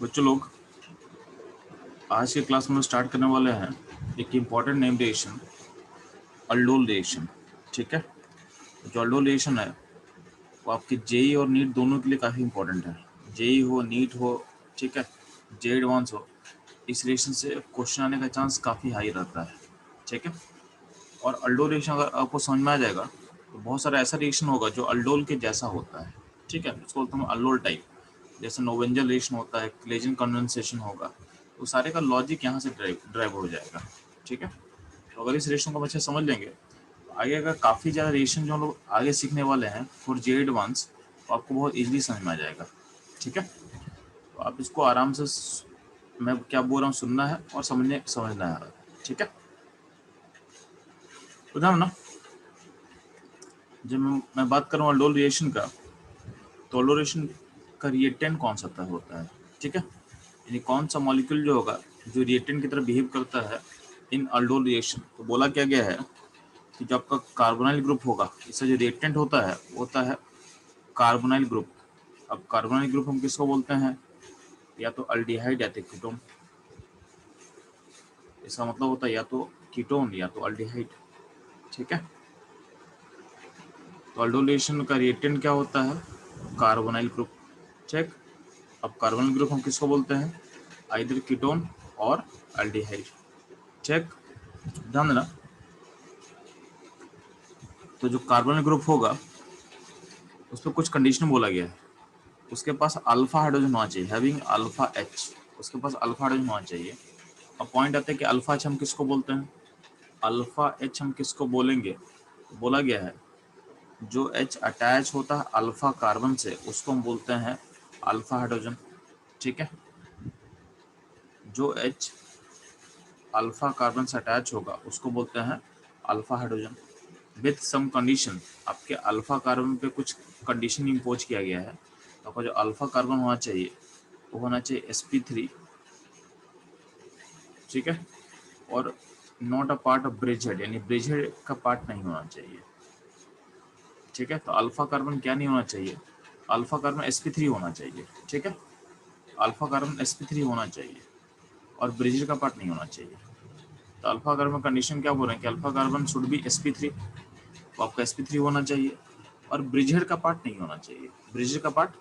बच्चों लोग आज के क्लास में स्टार्ट करने वाले हैं एक important name reaction, aldol reaction. ठीक है, जो अल्डोल रिएक्शन है वो आपके जेई और नीट दोनों के लिए काफ़ी इंपॉर्टेंट है। जेई हो, नीट हो, ठीक है, जे एडवांस हो, इस रिएक्शन से क्वेश्चन आने का चांस काफ़ी हाई रहता है। ठीक है, और अल्डोल रिएक्शन अगर आपको समझ में आ जाएगा तो बहुत सारा ऐसा रिएक्शन होगा जो अल्डोल के जैसा होता है। ठीक है, उसको बोलते हैं अल्डोल टाइप। जैसे नोवेंजल रिएक्शन होता है, क्लेजन कंडेंसेशन होगा, तो सारे का लॉजिक यहाँ से ड्राइव हो जाएगा। ठीक है, तो अगर इस रिएक्शन को हम अच्छे समझ लेंगे तो आगे अगर काफ़ी ज़्यादा रिएक्शन जो हम लोग आगे सीखने वाले हैं फॉर जे एडवांस, तो आपको बहुत ईजिली समझ में आ जाएगा। ठीक है, तो आप इसको आराम से मैं क्या बोल रहा हूँ सुनना है और समझना है। ठीक है, तो ध्यान ना, जब मैं बात करूँ अल्डोल रिएक्शन का, तो अल्डोल रिएक्शन का रिएक्टेंट कौन सा होता है। ठीक है, यानी कौन सा मॉलिक्यूल जो होगा जो रिएक्टेंट की तरह बिहेव करता है इन अल्डोल रिएक्शन। तो बोला क्या गया है कि जो आपका कार्बोनाइल ग्रुप होगा, इसका जो रिएक्टेंट होता है वो होता है कार्बोनाइल ग्रुप। अब कार्बोनाइल ग्रुप हम किसको बोलते हैं, या तो अल्डिहाइड या तो कीटोन। इसका मतलब होता है या तो कीटोन या तो अल्डिहाइड। ठीक है, तो अल्डोल रिएक्शन का रिएक्टेंट क्या होता है, कार्बोनाइल ग्रुप। ठीक, अब कार्बोनाइल ग्रुप हम किसको बोलते हैं, आइदर कीटोन और अल्डिहाइड। ठीक, ध्यान देना, तो जो कार्बोनाइल ग्रुप होगा उस पर कुछ कंडीशन बोला गया है। उसके पास अल्फा हाइड्रोजन होना चाहिए, हैविंग अल्फा एच, उसके पास अल्फा हाइड्रोजन होना चाहिए। अब पॉइंट आता है कि अल्फा एच हम किसको बोलते हैं, अल्फा एच हम किसको बोलेंगे, बोला गया है जो एच अटैच होता है अल्फा कार्बन से उसको हम बोलते हैं अल्फा हाइड्रोजन। ठीक है, जो एच अल्फा कार्बन से अटैच होगा उसको बोलते हैं alpha hydrogen with some condition. आपके अल्फा कार्बन पे कुछ कंडीशन इम्पोज किया गया है। तो आपका जो अल्फा कार्बन होना चाहिए वो होना चाहिए sp3। ठीक है, और not a part of bridgehead, यानी ब्रिजहेड का पार्ट नहीं होना चाहिए। ठीक है, तो अल्फा कार्बन क्या नहीं होना चाहिए, अल्फा कार्बन sp3 होना चाहिए। ठीक है, अल्फा कार्बन sp3 होना चाहिए और ब्रिजहेड का पार्ट नहीं होना चाहिए। तो अल्फा कार्बन कंडीशन क्या बोल रहे हैं कि alpha carbon should be sp3, तो आपका sp3 होना चाहिए और ब्रिजहेड का पार्ट नहीं होना चाहिए, ब्रिजहेड का पार्ट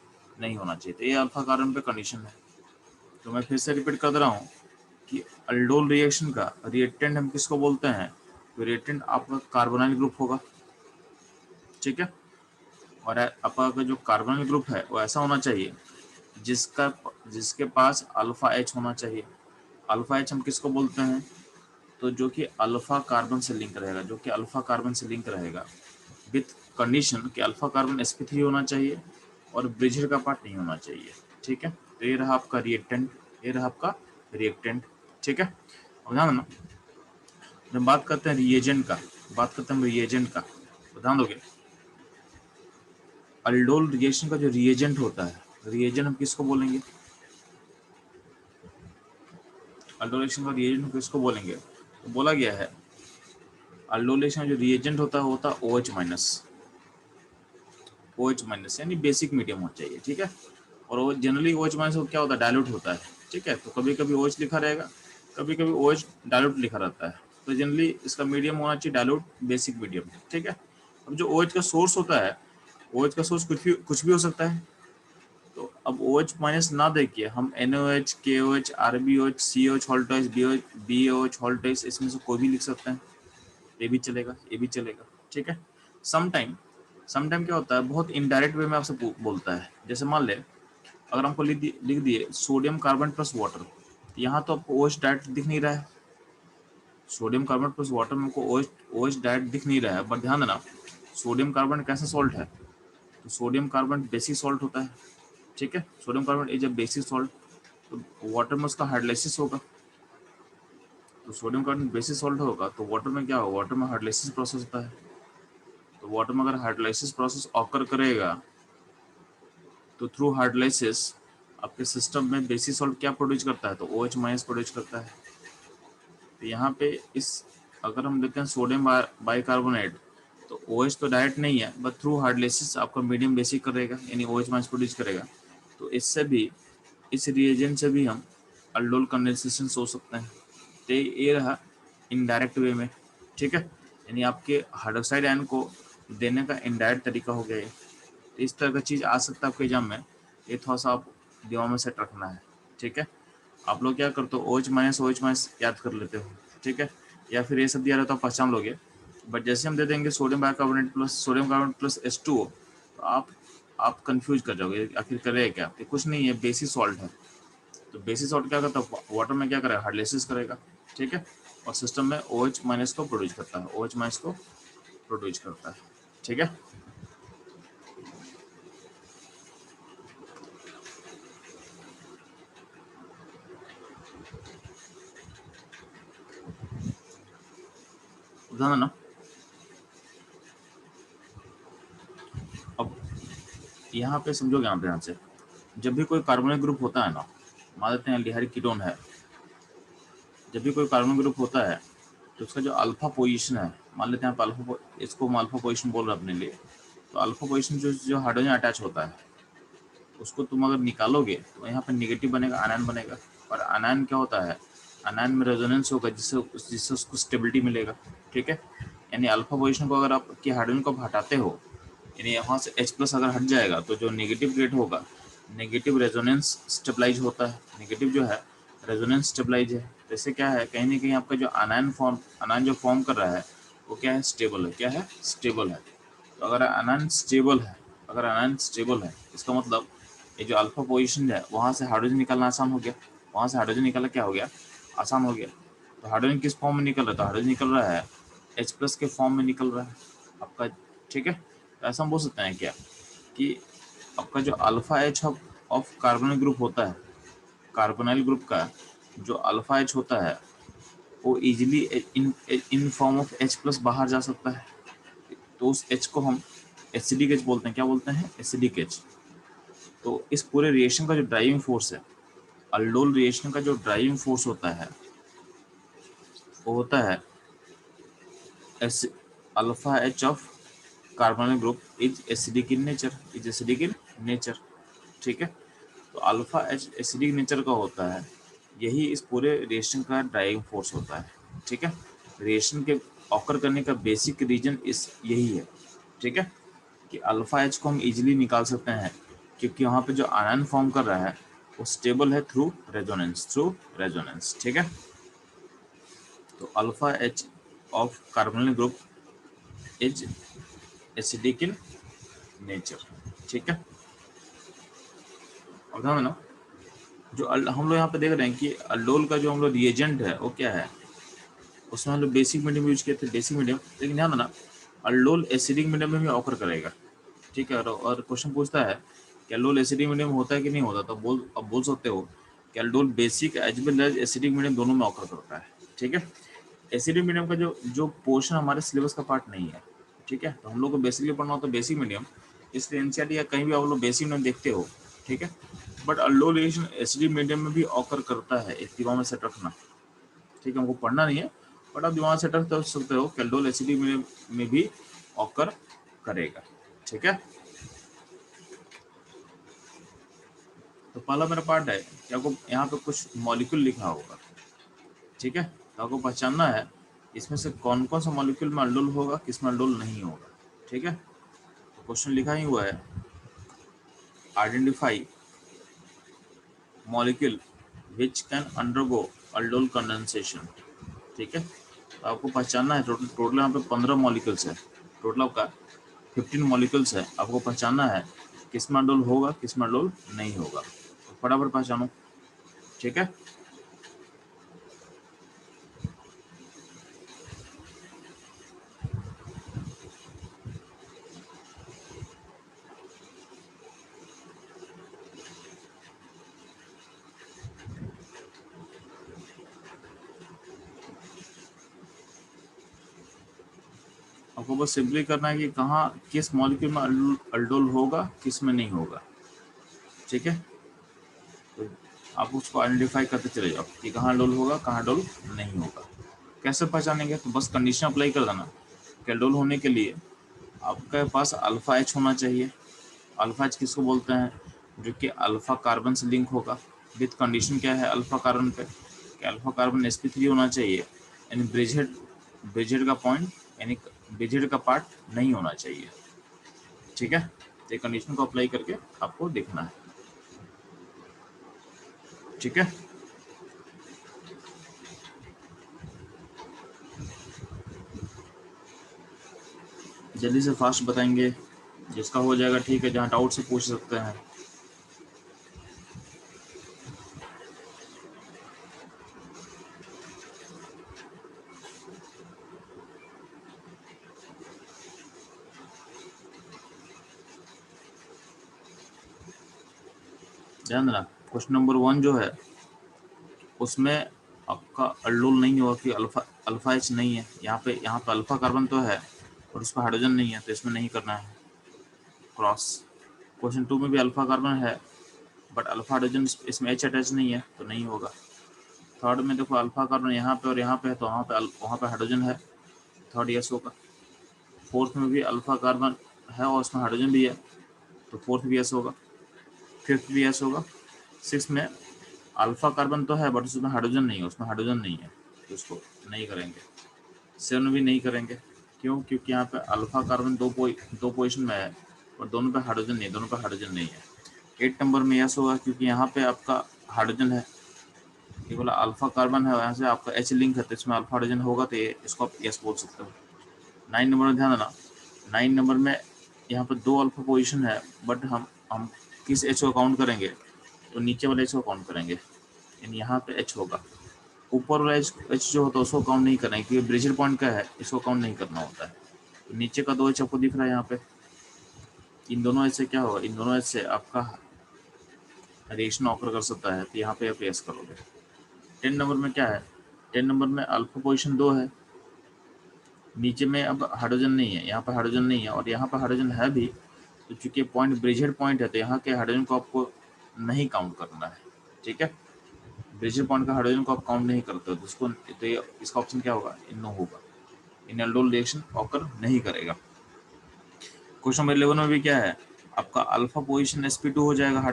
नहीं होना चाहिए। तो ये अल्फा कार्बन पे कंडीशन है। तो मैं फिर से रिपीट कर दे रहा हूँ कि अल्डोल रिएक्शन का रिएक्टेंट हम किसको बोलते हैं, तो रिएक्टेंट आपका कार्बोनाइल ग्रुप होगा। ठीक है, और आपका जो कार्बोनाइल ग्रुप है वो ऐसा होना चाहिए जिसके पास अल्फा एच होना चाहिए। अल्फा एच हम किसको बोलते हैं, तो जो कि अल्फा कार्बन से लिंक रहेगा, जो कि अल्फा कार्बन से लिंक रहेगा विथ कंडीशन कि अल्फा कार्बन sp3 होना चाहिए और ब्रिजहेड का पार्ट नहीं होना चाहिए। ठीक है, तो ये रहा आपका रिएक्टेंट, ये रहा आपका रिएक्टेंट। ठीक है, अब ध्यान देना, जब बात करते हैं रिएजेंट का, बात करते हैं हम रिएजेंट का, तो ध्यान दोगे अल्डोल रिएक्शन का जो रिएजेंट होता है, रिएजेंट हम किसको बोलेंगे, अल्डोल रिएक्शन का रिएजेंट हम किसको बोलेंगे, तो बोला गया है अल्डोल रिएक्शन का जो रिएजेंट होता है वो होता है OH माइनस। OH माइनस यानी बेसिक मीडियम होना चाहिए। ठीक है, और वो जनरली OH माइनस क्या होता है, डायलूट होता है। ठीक है, तो कभी कभी OH लिखा रहेगा, कभी कभी OH डायलूट लिखा रहता है। तो जनरली इसका मीडियम होना चाहिए डायलूट बेसिक मीडियम। ठीक है, अब जो OH का सोर्स होता है, OH का सोर्स कुछ भी हो सकता है। तो अब OH माइनस ना देखिए, हम NaOH, KOH, RbOH, COH हॉल्टोइस, BOH हॉल्टोइस, इसमें से कोई भी लिख सकते हैं, ये भी चलेगा, ये भी चलेगा। ठीक है, समटाइम क्या होता है, बहुत इनडायरेक्ट वे में आपसे बोलता है। जैसे मान ले अगर हमको लिख दिए सोडियम कार्बन प्लस वाटर, यहाँ तो आपको OH डायरेक्ट दिख नहीं रहा है, सोडियम कार्बन प्लस वाटर में हमको OH डायरेक्ट दिख नहीं रहा है। बट ध्यान देना, सोडियम कार्बन कैसा सॉल्ट है, तो सोडियम कार्बन बेसिक सॉल्ट होता है। ठीक है, sodium carbon is a basic salt, तो वाटर में उसका हाइड्रोलाइसिस होगा। तो सोडियम कार्बन बेसिक सॉल्ट होगा तो वाटर में क्या होगा, वाटर में हाइड्रोलाइसिस प्रोसेस होता है। तो वाटर में अगर हाइड्रोलाइसिस प्रोसेस ऑकर करेगा तो थ्रू हाइड्रोलाइसिस आपके सिस्टम में बेसिक सॉल्ट क्या प्रोड्यूस करता है, तो OH माइनस प्रोड्यूस करता है। तो यहाँ पे इस अगर हम देखते हैं सोडियम बाइकार्बोनेट, तो OH तो डायरेक्ट नहीं है, बट थ्रू हाइड्रोलाइसिस आपका मीडियम बेसिक करेगा, यानी OH माइनस प्रोड्यूस करेगा। तो इससे भी इस रिएजेंट से भी हम अल्डोल कंडेंसेशन सोच सकते हैं। तो ये रहा इनडायरेक्ट वे में, ठीक है, यानी आपके हाइड्रोक्साइड आयन को देने का इनडायरेक्ट तरीका हो गया ये। तो इस तरह का चीज़ आ सकता है आपके एग्जाम में, ये थोड़ा सा आप दिमाग में सेट रखना है, ठीक है। आप लोग क्या करते हो, OH- याद कर लेते हो, ठीक है, या फिर ये सब दिया रहता है पहचान लोगे, बट जैसे हम दे देंगे sodium bicarbonate plus sodium carbonate plus H2O, तो आप कंफ्यूज कर जाओगे आखिर करेगा क्या। तो कुछ नहीं है, बेसिक सॉल्ट है। तो बेसिक सॉल्ट क्या करता है, वाटर में क्या करेगा, हाइड्रोलाइसिस करेगा, ठीक है, और सिस्टम में OH- को प्रोड्यूस करता है, OH- को प्रोड्यूस करता है, ठीक है। ध्यान देना। अब यहाँ पे समझोगे आप ध्यान से, जब भी कोई कार्बोनिक ग्रुप होता है ना, मान लेते हैं एल्डिहाइड कीटोन है, जब भी कोई कार्बोनिक ग्रुप होता है तो उसका जो अल्फा पोजीशन है, मान लेते हैं आप अल्फा, इसको हम अल्फा पोजीशन बोल रहे हैं अपने लिए, तो अल्फा पोजीशन जो जो हाइड्रोजन अटैच होता है उसको तुम अगर निकालोगे तो यहाँ पर निगेटिव बनेगा, आयन बनेगा, और आयन क्या होता है, आयन में रेजोनेंस होगा जिससे जिससे उसको स्टेबिलिटी मिलेगा, ठीक है। यानी अल्फा पोजीशन को अगर आप कि हाइड्रोजन को हटाते हो, यानी यहाँ से H+ अगर हट जाएगा तो जो नेगेटिव ग्रेड होगा, नेगेटिव रेजोनेंस स्टेबलाइज होता है, नेगेटिव जो है रेजोनेंस स्टेबलाइज है। तो इससे क्या है, कहीं ना कहीं आपका जो अनायन जो फॉर्म कर रहा है वो क्या है, स्टेबल है, क्या है, स्टेबल है। तो अगर अनायन स्टेबल है, अगर अनायन स्टेबल है, इसका मतलब ये जो अल्फा पोजीशन है वहाँ से हाइड्रोजन निकालना आसान हो गया, वहाँ से हाइड्रोजन निकालना क्या हो गया, आसान हो गया। तो हाइड्रोजन किस फॉर्म में निकल रहा है, तो हाइड्रोजन निकल रहा है H+ के फॉर्म में निकल रहा है आपका, ठीक है। तो ऐसा हम बोल सकते हैं क्या कि आपका जो alpha H of carbonyl group होता है, कार्बोनाइल ग्रुप का जो अल्फा H होता है वो easily in in form of H+ बाहर जा सकता है। तो उस H को हम एसिडिक H बोलते हैं, क्या बोलते हैं, एसिडिक H। तो इस पूरे रिएक्शन का जो ड्राइविंग फोर्स है, अल्डोल रिएक्शन का जो ड्राइविंग फोर्स होता है वो होता है alpha H of carbonyl group is acidic in nature, is acidic in nature, ठीक है। तो अल्फा H एसिडिक नेचर का होता है, यही इस पूरे रिएक्शन का ड्राइविंग फोर्स होता है, ठीक है। रिएक्शन के ऑकर करने का बेसिक रीजन इस यही है, ठीक है, कि अल्फा H को हम इजीली निकाल सकते हैं क्योंकि वहाँ पे जो आयन फॉर्म कर रहा है वो स्टेबल है थ्रू रेजोनेंस, ठीक है। तो alpha H of carbonyl group is acidic in nature, ठीक है। और ध्यान देना, जो हम लोग यहाँ पे देख रहे हैं कि अल्डोल का जो हम लोग रिएजेंट है वो क्या है, उसमें हम लोग बेसिक मीडियम यूज किए थे, बेसिक मीडियम, लेकिन ध्यान देना अल्डोल एसिडिक मीडियम में भी ऑकर करेगा, ठीक है। और क्वेश्चन पूछता है कि अल्डोल एसिडिक मीडियम होता है कि नहीं होता, तो अब बोल सकते हो कि aldol basic as well as acidic medium दोनों में ऑकर करता है, ठीक है। एसिडिक मीडियम का जो जो पोर्शन हमारे सिलेबस का पार्ट नहीं है, ठीक है, तो हम लोग को बेसिकली पढ़ना होता है बेसिक मीडियम, इसलिए एनसीईआरटी या कहीं भी आप लोग बेसिक मीडियम देखते हो, ठीक है। But aldol reaction acidic medium में भी ऑकर करता है, एक दिमाग में सेट रखना, ठीक है, हमको पढ़ना नहीं है, बट आप दिमाग सेट रख सकते हो कि अल्डोल एसिडिक मीडियम में भी ऑकर करेगा, ठीक है। तो पहला मेरा पार्ट है कि आपको यहाँ पे कुछ मॉलिक्यूल लिखा होगा, ठीक है, तो आपको पहचानना है इसमें से कौन कौन सा मॉलिक्यूल में अल्डोल होगा, किस में अल्डोल नहीं होगा, ठीक है। तो क्वेश्चन लिखा ही हुआ है, identify molecule which can undergo aldol condensation, ठीक है। तो आपको पहचानना है, टोटल यहाँ पे 15 मॉलिक्यूल्स है, टोटल आपका 15 मॉलिक्यूल्स है, आपको पहचानना है किस में अल्डोल होगा, किस में अल्डोल नहीं होगा, तो फटाफट पहचानो, ठीक है। आपको बस सिंपली करना है कि कहाँ किस मॉलिक्यूल में अल्डोल होगा, किस में नहीं होगा, ठीक है। तो आप उसको आइडेंटिफाई करते चले जाओ कि कहाँ अल्डोल होगा, कहाँ अल्डोल नहीं होगा। कैसे पहचानेंगे, तो बस कंडीशन अप्लाई कर देना कि अल्डोल होने के लिए आपके पास अल्फा H होना चाहिए। अल्फा H किसको बोलते हैं, जो कि अल्फा कार्बन से लिंक होगा, विथ कंडीशन क्या है अल्फा कार्बन पे कि अल्फा कार्बन sp3 होना चाहिए, यानी ब्रिजहेड का पॉइंट यानी ब्रिजहेड का पार्ट नहीं होना चाहिए। ठीक है, तो कंडीशन को अप्लाई करके आपको देखना है। ठीक है, जल्दी से फास्ट बताएंगे, जिसका हो जाएगा ठीक है, जहाँ डाउट से पूछ सकते हैं। ध्यान देना, क्वेश्चन नंबर 1 जो है उसमें आपका अल्डोल नहीं होगा कि अल्फा एच नहीं है। यहाँ पे अल्फा कार्बन तो है और उसमें हाइड्रोजन नहीं है, तो इसमें नहीं करना है क्रॉस। क्वेश्चन 2 में भी अल्फा कार्बन है बट अल्फा हाइड्रोजन इसमें एच अटैच नहीं है, तो नहीं होगा। थर्ड में देखो अल्फा कार्बन यहाँ पे और यहाँ पे है, तो वहाँ पे हाइड्रोजन है, थर्ड यस होगा। फोर्थ में भी अल्फा कार्बन है और उसमें हाइड्रोजन भी है, तो फोर्थ भी यस होगा। फिफ्थ भी यस होगा। सिक्स में अल्फा कार्बन तो है बट उसमें हाइड्रोजन नहीं है, तो उसको नहीं करेंगे। सेवन भी नहीं करेंगे, क्यों? क्योंकि यहाँ पे अल्फा कार्बन दो पोजीशन में है और दोनों पे हाइड्रोजन नहीं है। 8 नंबर में यस होगा क्योंकि यहाँ पे आपका हाइड्रोजन है, ये बोला अल्फा कार्बन है, यहाँ से आपका एच लिंक है, तो इसमें अल्फा हाइड्रोजन होगा, तो ये इसको आप यस बोल सकते हो। 9 नंबर में ध्यान देना, 9 नंबर में यहाँ पर 2 अल्फा पोजीशन है बट हम किस एच को काउंट करेंगे? तो नीचे वाले एच को काउंट करेंगे, यानी यहाँ पे एच होगा। ऊपर वाला एच जो होता है उसको काउंट नहीं करना है क्योंकि ब्रिजर पॉइंट का है, इसको काउंट नहीं करना होता है। तो नीचे का 2 एच आपको दिख रहा है यहाँ पे, इन दोनों एच से क्या होगा? इन दोनों एच से आपका रिएक्शन ऑकर कर सकता है, तो यहाँ पे आप यस करोगे। 10 नंबर में क्या है? 10 नंबर में अल्फा पोजीशन 2 है, नीचे में अब हाइड्रोजन नहीं है, यहाँ पर हाइड्रोजन नहीं है और यहाँ पर हाइड्रोजन है भी, तो चूंकि पॉइंट ब्रिजहेड पॉइंट है तो यहाँ के हाइड्रोजन को आपको नहीं काउंट करना है। ठीक है, ब्रिजहेड पॉइंट का हाइड्रोजन को आप काउंट नहीं करते हो, तो इसका ऑप्शन क्या होगा? नो होगा, इन एल्डोल रिएक्शन ऑकर नहीं करेगा। क्वेश्चन नंबर 11 में भी क्या है? आपका अल्फा पोजीशन sp2 हो जाएगा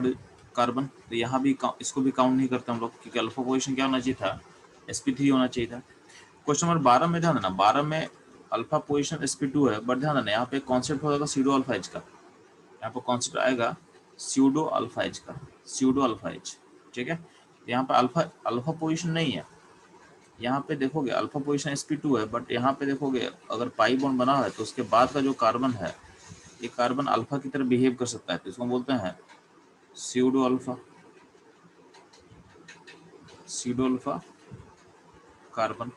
कार्बन, तो यहाँ भी इसको भी काउंट नहीं करते हम लोग क्योंकि अल्फा पोजीशन क्या होना चाहिए था? sp3 होना चाहिए था। क्वेश्चन नंबर 12 में ध्यान देना, 12 में अल्फा पोजीशन sp2 है बट ध्यान देना यहाँ पे कॉन्सेप्ट होगा स्यूडो अल्फा एच का, यहाँ पर कॉन्सेप्ट आएगा स्यूडो अल्फा एच का, स्यूडो अल्फा एच। ठीक है, यहाँ पे अल्फा पोजीशन नहीं है, यहाँ पे देखोगे अल्फा पोजीशन sp2 है बट यहाँ पे देखोगे अगर पाई बॉन्ड बना है तो उसके बाद का जो कार्बन है ये कार्बन अल्फा की तरह बिहेव कर सकता है, तो इसको बोलते हैं स्यूडो अल्फा कार्बन।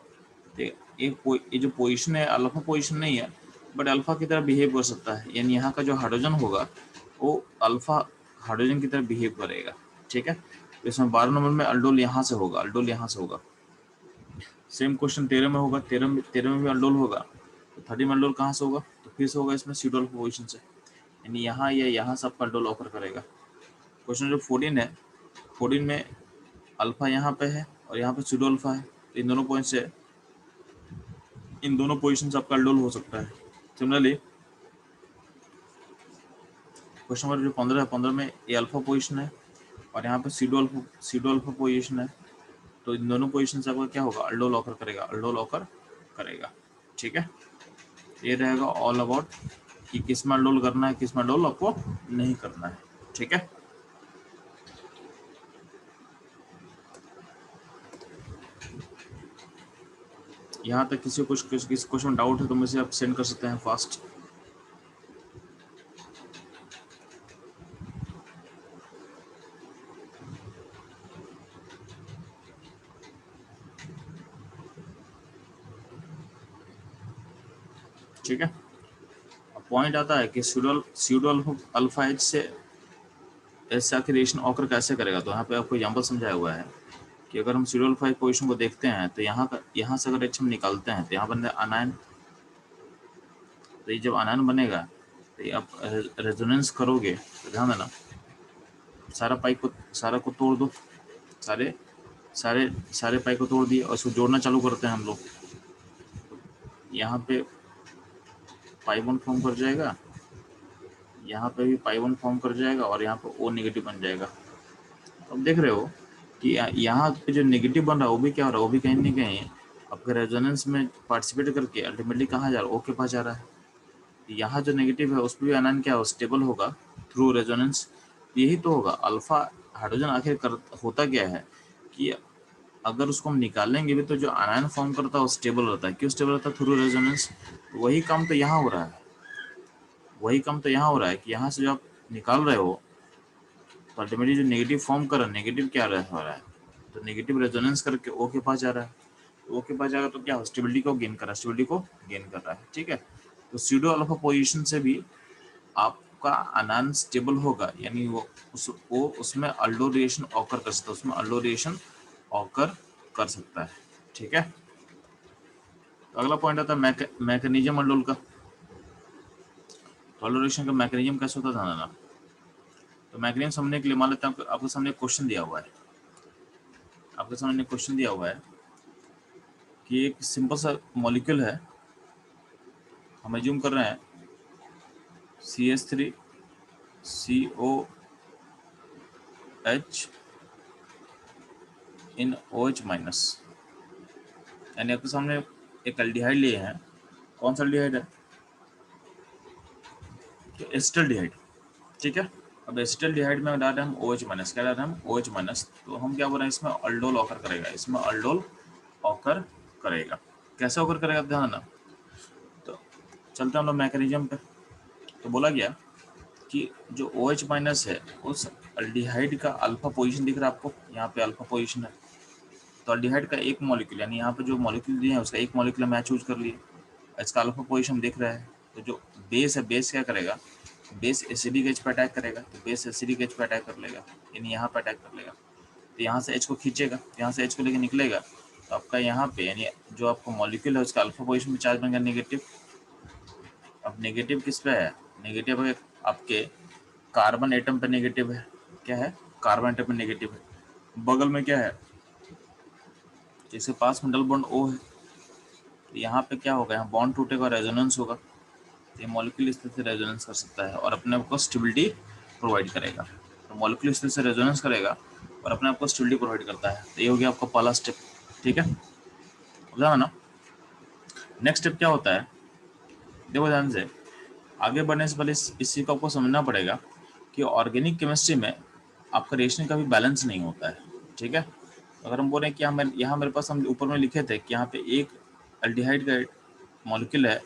ये जो पोजीशन है अल्फा पोजीशन नहीं है बट अल्फा की तरह बिहेव कर सकता है, यानी यहाँ का जो हाइड्रोजन होगा वो अल्फा हाइड्रोजन की तरह बिहेव करेगा। ठीक है, तो इसमें 12 नंबर में अल्डोल यहाँ से होगा। सेम क्वेश्चन 13 में होगा, 13 में भी अल्डोल होगा, तो 30 में अल्डोल कहाँ से होगा? तो फिर से होगा इसमें स्यूडो अल्फा पोजीशन से, यानी यहाँ या यहाँ से आपका अल्डोल ऑकर करेगा। क्वेश्चन जो 14 है, 14 में अल्फा यहाँ पे है और यहाँ पे स्यूडो अल्फा है, तो इन दोनों पॉइंट से इन दोनों पोजीशन से आपका अल्डोल हो सकता है। सिमिलरली क्वेश्चन नंबर जो 15 है, 15 में ये अल्फा पोजीशन है और यहाँ पे स्यूडो अल्फा पोजीशन है, तो इन दोनों पोजीशन से आपका क्या होगा? अल्डोल ऑकर करेगा। ठीक है, ये रहेगा ऑल अबाउट कि किस में अल्डोल करना है, किस में अल्डोल आपको नहीं करना है। ठीक है, यहाँ तक किसी क्वेश्चन में डाउट है तो मुझे आप सेंड कर सकते हैं फास्ट। ठीक है, पॉइंट आता है कि स्यूडो अल्फा एच से ऐसा कि रिएक्शन ऑकर कैसे करेगा, तो यहाँ पे आपको एग्जाम्पल समझाया हुआ है कि अगर हम स्यूडो अल्फा पोजीशन को देखते हैं तो यहाँ से अगर एच हम निकालते हैं तो यहाँ बन अनायन, तो ये जब अनायन बनेगा तो ये आप रेजोनेंस करोगे तो ध्यान देना सारा को तोड़ दो, सारे पाई को तोड़ दिए और उसको जोड़ना चालू करते हैं हम लोग। यहाँ पे पाई बॉन्ड फॉर्म कर जाएगा, यहाँ पे भी पाई बॉन्ड फॉर्म कर जाएगा और यहाँ पे ओ नेगेटिव बन जाएगा। अब देख रहे हो कि यहाँ पे जो नेगेटिव बन रहा है वो भी क्या हो रहा है, वो भी कहीं ना कहीं आपके रेजोनेंस में पार्टिसिपेट करके अल्टीमेटली कहाँ जा रहा है, ओ के पास जा रहा है। यहाँ जो नेगेटिव है उस पर भी आयन क्या हो, स्टेबल होगा थ्रू रेजोनेंस। यही तो होगा अल्फा हाइड्रोजन। आखिर होता क्या है कि अगर उसको हम निकालेंगे भी तो जो आयन फॉर्म करता है वो स्टेबल रहता है। क्यों स्टेबल रहता है? Through resonance. वही काम तो यहाँ हो रहा है, वही काम तो यहाँ हो रहा है कि यहाँ से जो आप निकाल रहे हो तो अल्टीमेटली जो नेगेटिव फॉर्म कर रहा है, नेगेटिव क्या हो रहा है, तो नेगेटिव रेजोनेंस करके ओ के पास जा रहा है। ओ के पास जाएगा तो क्या हो, स्टेबिलिटी को गेन कर रहा है, स्टेबिलिटी को गेन कर रहा है। ठीक है, तो स्यूडो अल्फा पोजीशन से भी आपका अनान स्टेबल होगा, यानी वो उसमें अल्डो रिएक्शन ऑकर कर सकता है, उसमें अल्डो रिएक्शन ऑकर कर सकता है। ठीक है, तो अगला पॉइंट आता है मैकेनिज्म अल्डोल का। तो अल्डो रिएक्शन का मैकेनिज्म कैसे होता था ना, तो मैकेनिज्म समझने के लिए मान लेते हैं आपके सामने क्वेश्चन दिया हुआ है, आपके सामने क्वेश्चन दिया हुआ है कि एक सिंपल सा मॉलिक्यूल है, हम एज्यूम कर रहे हैं CH3 COH इन OH माइनस, यानी आपके सामने एक एल्डिहाइड लिए हैं। कौन सा एल्डिहाइड है? तो एसिटल्डिहाइड। ठीक है, अब एसिटल्डिहाइड में डाल रहे हैं हम OH माइनस। क्या डाल रहे हैं हम? OH minus. तो हम क्या बोल रहे हैं, इसमें अल्डोल ऑकर करेगा, इसमें अल्डोल ऑकर करेगा। कैसे ऑकर करेगा ध्यान ना। तो चलते हैं हम लोग मैकेनिज्म पे। तो बोला गया कि जो OH माइनस है उस अल्डिहाइड का अल्फा पोजीशन दिख रहा है आपको, यहाँ पे अल्फा पोजीशन है। तो अल्डिहाइड का एक मॉलिक्यूल, यानी यहाँ पे जो मॉलिक्यूल दिए हैं उसका एक मॉलिक्यूल मैं चूज कर लिए, इसका अल्फा पोजीशन दिख रहा है। तो जो बेस है, बेस क्या करेगा, बेस एसिडिक एच पे अटैक करेगा, तो बेस एसिडिक एच पे अटैक कर लेगा, यानी यहाँ पे अटैक कर लेगा। तो यहाँ से एच को खींचेगा, यहाँ से एच को लेके निकलेगा, तो आपका यहाँ पे यानी जो आपका मॉलिक्यूल है उसका अल्फा पोजीशन में चार्ज बन गया नेगेटिव। अब नेगेटिव किस पे है? नेगेटिव है आपके कार्बन एटम पे नेगेटिव है। क्या है? कार्बन एटम पे नेगेटिव है। बगल में क्या है, जिसके पास में डबल बॉन्ड O है, तो यहाँ पे क्या होगा, यहाँ बॉन्ड टूटेगा, रेजोनेंस होगा। तो ये मॉलिक्यूल इस तरह से रेजोनेंस कर सकता है और अपने आप को स्टेबिलिटी प्रोवाइड करेगा। तो मॉलिक्यूल इस तरह से रेजोनेंस करेगा और अपने आप को स्टेबिलिटी प्रोवाइड करता है। तो ये हो गया आपका पहला स्टेप। ठीक है, ध्यान ना। नेक्स्ट स्टेप क्या होता है, देखो ध्यान से। आगे बढ़ने से पहले इस चीज़ को आपको समझना पड़ेगा कि ऑर्गेनिक केमिस्ट्री में आपका रिएक्शन कभी बैलेंस नहीं होता है। ठीक है, अगर हम बोल रहे हैं कि यहाँ मेरे पास हम ऊपर में लिखे थे कि यहाँ पे एक अल्डिहाइड का मॉलिक्यूल है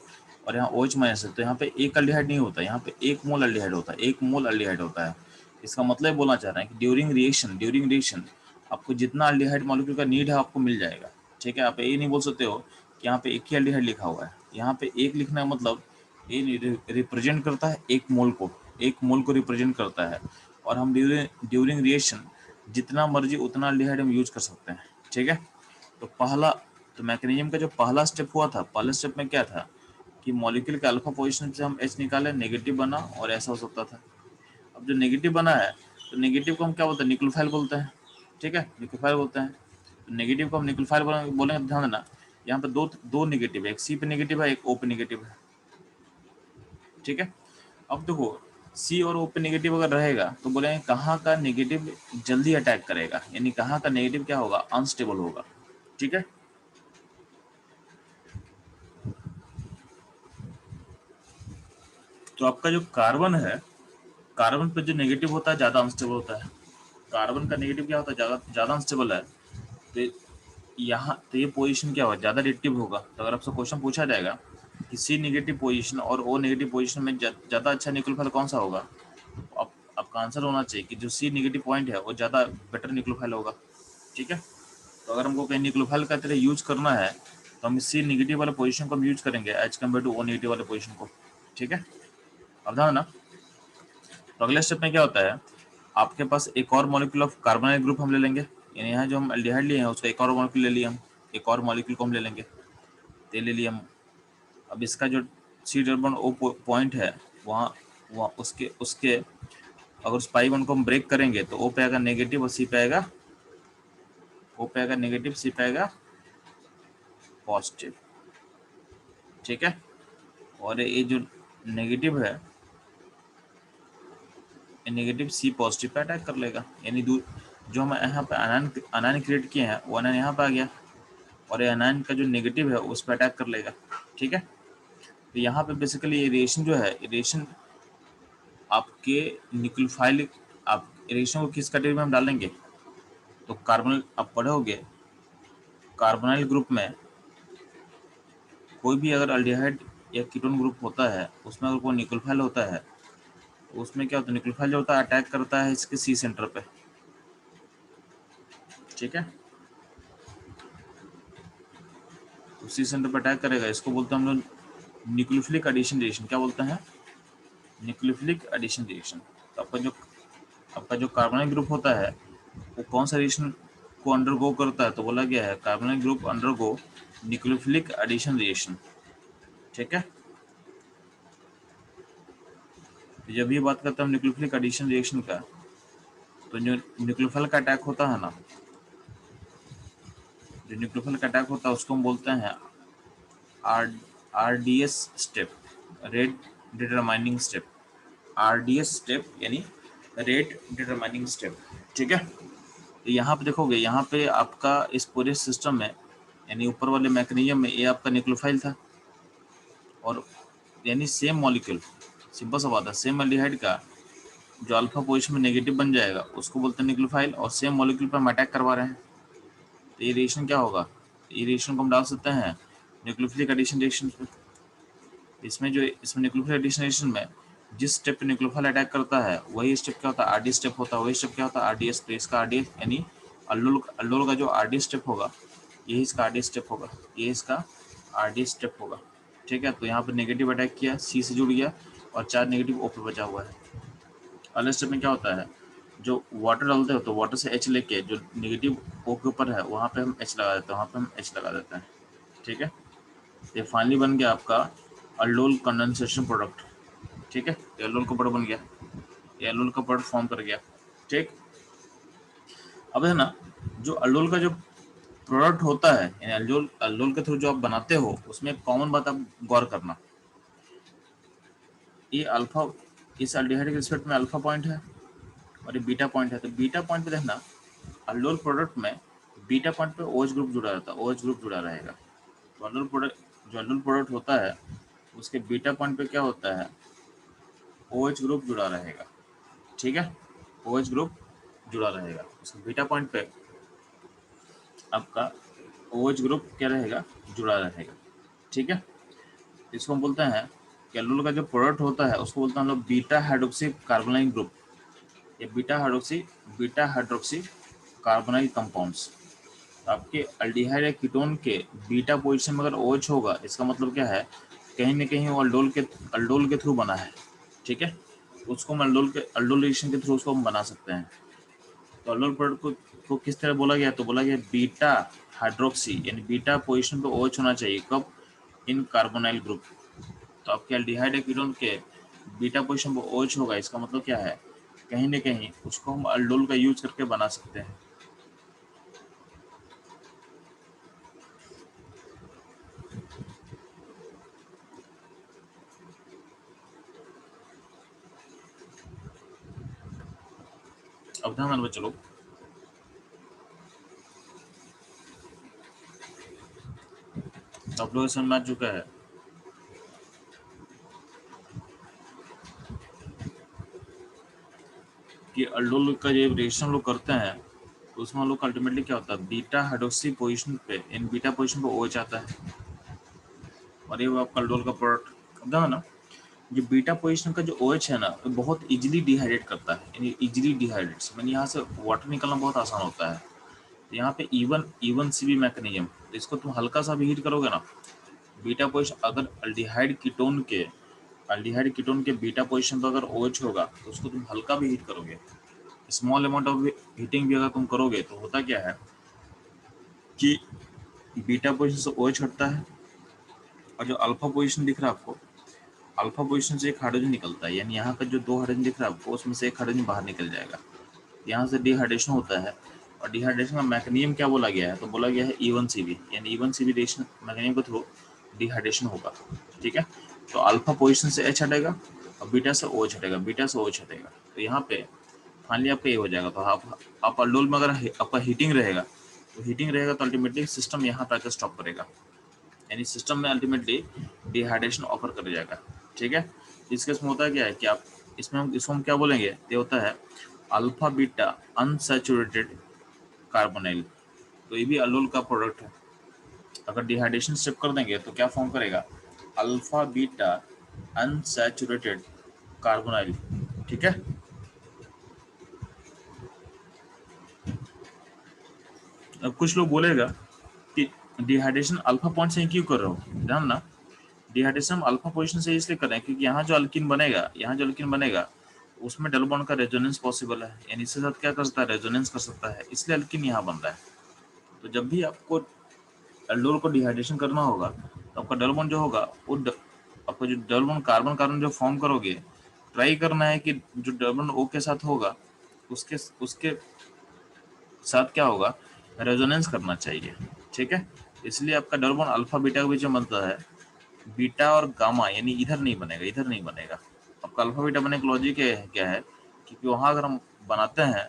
और यहाँ OH माइनस है, तो यहाँ पे एक अल्डिहाइड नहीं होता, यहाँ पे एक मोल अल्डिहाइड होता है, एक मोल अल्डिहाइड होता है। इसका मतलब बोलना चाह रहे हैं कि ड्यूरिंग रिएक्शन आपको जितना अल्डिहाइड मॉलिक्यूल का नीड है आपको मिल जाएगा। ठीक है, आप ये नहीं बोल सकते हो कि यहाँ पे एक ही अल्डिहाइड लिखा हुआ है। यहाँ पे एक लिखना है मतलब ये रिप्रेजेंट करता है एक मोल को, एक मोल को रिप्रेजेंट करता है। और हम ड्यूरिंग रिएक्शन जितना मर्जी उतना अल्डिहाइड हम यूज कर सकते हैं। ठीक है, तो मैकेनिज्म का जो पहला स्टेप हुआ था, पहले स्टेप में क्या था कि मॉलिक्यूल के अल्फा पोजीशन से हम H निकाले, नेगेटिव बना और ऐसा हो सकता था। अब जो नेगेटिव बना है तो नेगेटिव को हम क्या बोलते हैं, न्यूक्लियोफाइल बोलते हैं। ठीक है, न्यूक्लियोफाइल बोलते हैं। तो नेगेटिव को हम न्यूक्लियोफाइल बोलेंगे। ध्यान देना, यहाँ पे दो नेगेटिव है, एक C पे नेगेटिव है, एक O पे नेगेटिव है। ठीक है, अब देखो C और O पे नेगेटिव अगर रहेगा तो बोलेंगे कहाँ का नेगेटिव जल्दी अटैक करेगा, यानी कहाँ का नेगेटिव क्या होगा, अनस्टेबल होगा। ठीक है, तो आपका जो कार्बन है, कार्बन पे जो नेगेटिव होता है ज़्यादा अनस्टेबल होता है। कार्बन का नेगेटिव क्या होता है, ज़्यादा अनस्टेबल है। तो यहाँ तो ये पोजीशन क्या होगा, ज़्यादा रिएक्टिव होगा। तो अगर आपसे क्वेश्चन पूछा जाएगा कि C नेगेटिव पोजीशन और O नेगेटिव पोजीशन में ज़्यादा अच्छा न्यूक्लियोफाइल कौन सा होगा, तो आपका आंसर होना चाहिए कि जो C नेगेटिव पॉइंट है वो ज़्यादा बेटर न्यूक्लियोफाइल होगा। ठीक है, तो अगर हमको कहीं न्यूक्लियोफाइल का तरह यूज करना है तो हम C नेगेटिव वाले पोजीशन को हम यूज करेंगे as compare to O negative वाले पोजीशन को। ठीक है, अब ध्यान ना। तो अगले स्टेप में क्या होता है, आपके पास एक और मॉलिक्यूल ऑफ कार्बोनाइल ग्रुप हम ले लेंगे, यानी यहाँ जो हम एल्डिहाइड लिए हैं उसका एक और मॉलिक्यूल ले लिया हम, एक और मॉलिक्यूल को हम ले लेंगे, तो ले लिया हम। अब इसका जो C डबल O पॉइंट है वहाँ वहाँ उसके उसके अगर उस पाई वन को हम ब्रेक करेंगे तो O पे आएगा नेगेटिव और C पे आएगा, O पे आएगा नेगेटिव, C पे आएगा पॉजिटिव। ठीक है, और ये जो नेगेटिव है negative C positive pay attack कर लेगा, यानी जो हम यहाँ पे अनायन क्रिएट किए हैं वो अनायन यहाँ पे आ गया, और ये अनायन का जो नेगेटिव है उस पर अटैक कर लेगा। ठीक है, तो यहाँ पे बेसिकली रेडिएशन जो है, रेडिएशन आपके न्यूक्लियोफाइल, आप रेडिएशन को किस कैटेगरी में हम डालेंगे, तो कार्बोनिल, आप पढ़ोगे कार्बोनाइल ग्रुप में कोई भी अगर अल्डिहाइड या कीटोन ग्रुप होता है उसमें अगर कोई न्यूक्लियोफाइल होता है तो उसमें क्या होता है, न्यूक्लियोफाइल जो होता है अटैक करता है इसके सी सेंटर पे। ठीक है, तो सी सेंटर पे अटैक करेगा, इसको बोलते हैं हम लोग न्यूक्लियोफिलिक एडिशन रिएक्शन। क्या बोलते हैं, न्यूक्लियोफिलिक एडिशन रिएक्शन। तो आपका जो कार्बोनाइल ग्रुप होता है वो कौन सा रिएक्शन को अंडरगो करता है, तो बोला गया है carbonyl group undergo nucleophilic addition reaction. ठीक है, जब भी बात करते हैं न्यूक्लियोफिलिक एडिशन रिएक्शन का, तो जो न्यूक्लियोफाइल का अटैक होता है ना, जो न्यूक्लियोफाइल का अटैक होता है उसको हम बोलते हैं RDS step, rate determining step. RDS step यानी रेट डिटरमाइनिंग स्टेप। ठीक है, तो यहाँ पे देखोगे, यहाँ पे आपका इस पूरे सिस्टम में यानी ऊपर वाले मैकेनिज्म में ये आपका न्यूक्लियोफाइल था, और यानी सेम मॉलिक्यूल, सिंपल सा बात है, सेम एल्डिहाइड का जो अल्फा पोजीशन में नेगेटिव बन जाएगा उसको बोलते हैं न्यूक्लियोफाइल, और सेम मॉलिक्यूल पर हम अटैक करवा रहे हैं, तो ये रिएक्शन क्या होगा, ये रिएक्शन को हम डाल सकते हैं न्यूक्लियोफिलिक एडिशन रिएक्शन पे। इसमें न्यूक्लियोफिलिक एडिशन रिएक्शन में जिस स्टेप पे न्यूक्लियोफाइल अटैक करता है वही स्टेप क्या होता है, RD स्टेप होता है। वही स्टेप क्या होता है, RDS। तो इसका RDS यानी अल्डोल का जो RD स्टेप होगा यही इसका RD स्टेप होगा, ये इसका RD स्टेप होगा। ठीक है, तो यहाँ पर नेगेटिव अटैक किया, सी से जुड़ गया और 4 नेगेटिव O पे बचा हुआ है। अगले स्टेप में क्या होता है, जो वाटर डालते हो तो वाटर से H लेके जो नेगेटिव O के ऊपर है वहाँ पे हम H लगा देते हैं, वहाँ पे हम H लगा देते हैं। ठीक है, ये फाइनली बन गया आपका अल्डोल कंडेंसेशन प्रोडक्ट। ठीक है, एल्डोल का प्रोडक्ट बन गया, ये एल्डोल का प्रोडक्ट फॉर्म कर गया। ठीक, अब है ना, जो अल्डोल का जो प्रोडक्ट होता है यानी अल्डोल के थ्रू जो आप बनाते हो उसमें एक कॉमन बात आप गौर करना, ये अल्फा, इस एल्डिहाइड के रिस्पेक्ट में अल्फा पॉइंट है और ये बीटा पॉइंट है। तो बीटा पॉइंट पे देखना, अल्डोल प्रोडक्ट में बीटा पॉइंट पे OH ग्रुप जुड़ा रहता है, OH ग्रुप जुड़ा रहेगा। तो अल्डोल प्रोडक्ट होता है उसके बीटा पॉइंट पे क्या होता है, OH ग्रुप जुड़ा रहेगा। ठीक है, OH ग्रुप जुड़ा रहेगा, उसके बीटा पॉइंट पे आपका OH ग्रुप क्या रहेगा, जुड़ा रहेगा। ठीक है, इसको हम बोलते हैं कि अल्डोल का जो प्रोडक्ट होता है उसको बोलते हैं हम लोग बीटा हाइड्रोक्सी कार्बोनाइल ग्रुप, या बीटा हाइड्रोक्सी कार्बोनाइल कंपाउंड्स। आपके अल्डिहाइड या कीटोन के बीटा पोजीशन में अगर OH होगा इसका मतलब क्या है, कहीं ना कहीं वो अल्डोल के थ्रू बना है। ठीक है, उसको हम अल्डोल रिएक्शन के थ्रू उसको हम बना सकते हैं। तो अल्डोल प्रोडक्ट को किस तरह बोला गया, तो बोला गया बीटा हाइड्रोक्सी यानी बीटा पोजीशन पे OH होना चाहिए, कब, इन कार्बोनाइल ग्रुप। तो आपके अल्डिहाइड या कीटोन के बीटा पोजीशन पे OH होगा, इसका मतलब क्या है, कहीं ना कहीं उसको हम अल्डोल का यूज करके बना सकते हैं। अब ध्यान में चलो, आप लोग समझ में आ चुका है कि अल्डोल का जो रिएक्शन हम लोग करते हैं तो उसमें हम लोग अल्टीमेटली क्या होता है, बीटा हाइड्रोक्सी पोजीशन पे, इन बीटा पोजीशन पे OH आता है और ये वो आपका अल्डोल का प्रोडक्ट। अब देखो ना, जो बीटा पोजीशन का जो OH है ना वो बहुत इजीली डिहाइड्रेट करता है, यानी इजीली डिहाइड्रेट्स, यानी यहाँ से वाटर निकलना बहुत आसान होता है। तो यहाँ पे इवन सी भी मैकेनिज्म, तो इसको तुम हल्का सा भी हीट करोगे ना, बीटा पोजीशन अगर अल्डिहाइड कीटोन के बीटा पोजीशन पर अगर OH होगा तो उसको तुम हल्का भी हीट करोगे, स्मॉल अमाउंट ऑफ हीटिंग भी अगर तुम करोगे तो होता क्या है कि बीटा पोजीशन से OH हटता है, और जो अल्फा पोजीशन दिख रहा है आपको, अल्फा पोजीशन से एक हाइड्रोजन निकलता है, यानी यहाँ पे जो 2 हाइड्रोजन दिख रहा है आपको उसमें से एक हाइड्रोजन बाहर निकल जाएगा, यहाँ से डिहाइड्रेशन होता है। और डिहाइड्रेशन का मैकेनिज्म क्या बोला गया है, तो बोला गया है E1CB, यानी E1CB रिएक्शन मैकेनिज्म के थ्रू डिहाइड्रेशन होगा। ठीक है, तो अल्फा पोजीशन से H हटेगा और बीटा से OH हटेगा, बीटा से OH हटेगा। तो यहाँ पे फाइनली आपका ये हो जाएगा। तो आप अल्डोल में अगर आपका हीटिंग रहेगा तो अल्टीमेटली सिस्टम यहाँ पर आकर स्टॉप करेगा, यानी सिस्टम में अल्टीमेटली डिहाइड्रेशन ऑफर कर जाएगा। ठीक है, इस केस में होता है क्या है कि आप इसको हम क्या बोलेंगे, ये होता है अल्फा बीटा अनसैचुरेटेड कार्बोनाइल। तो ये भी अल्डोल का प्रोडक्ट है। अगर डिहाइड्रेशन स्टेप कर देंगे तो क्या फॉर्म करेगा, अल्फा बीटा अनसैचुरेटेड कार्बोनाइल। ठीक है, अब कुछ लोग बोलेगा कि डिहाइड्रेशन अल्फा पॉइंट से क्यों कर रहे हो, ध्यान ना, डिहाइड्रेशन हम अल्फा पोजीशन से इसलिए कर रहे हैं क्योंकि यहाँ जो अल्किन बनेगा उसमें डबल बॉन्ड का रेजोनेंस पॉसिबल है, यानी इसके साथ क्या कर सकता है, रेजोनेंस कर सकता है, इसलिए अल्किन यहाँ बन रहा है। तो जब भी आपको एल्डोल को डिहाइड्रेशन करना होगा तो आपका डबल बॉन्ड जो होगा आपका जो डबल बॉन्ड कार्बन कार्बन जो फॉर्म करोगे, ट्राई करना है कि जो डबल बॉन्ड ओ के साथ होगा उसके उसके साथ क्या होगा, रेजोनेंस करना चाहिए। ठीक है, इसलिए आपका डबल बॉन्ड अल्फा बीटा के बीच में बनता है, बीटा और गामा, यानी इधर नहीं बनेगा। आपका अल्फा बीटा बनने का लॉजिक क्या है, क्योंकि वहाँ अगर हम बनाते हैं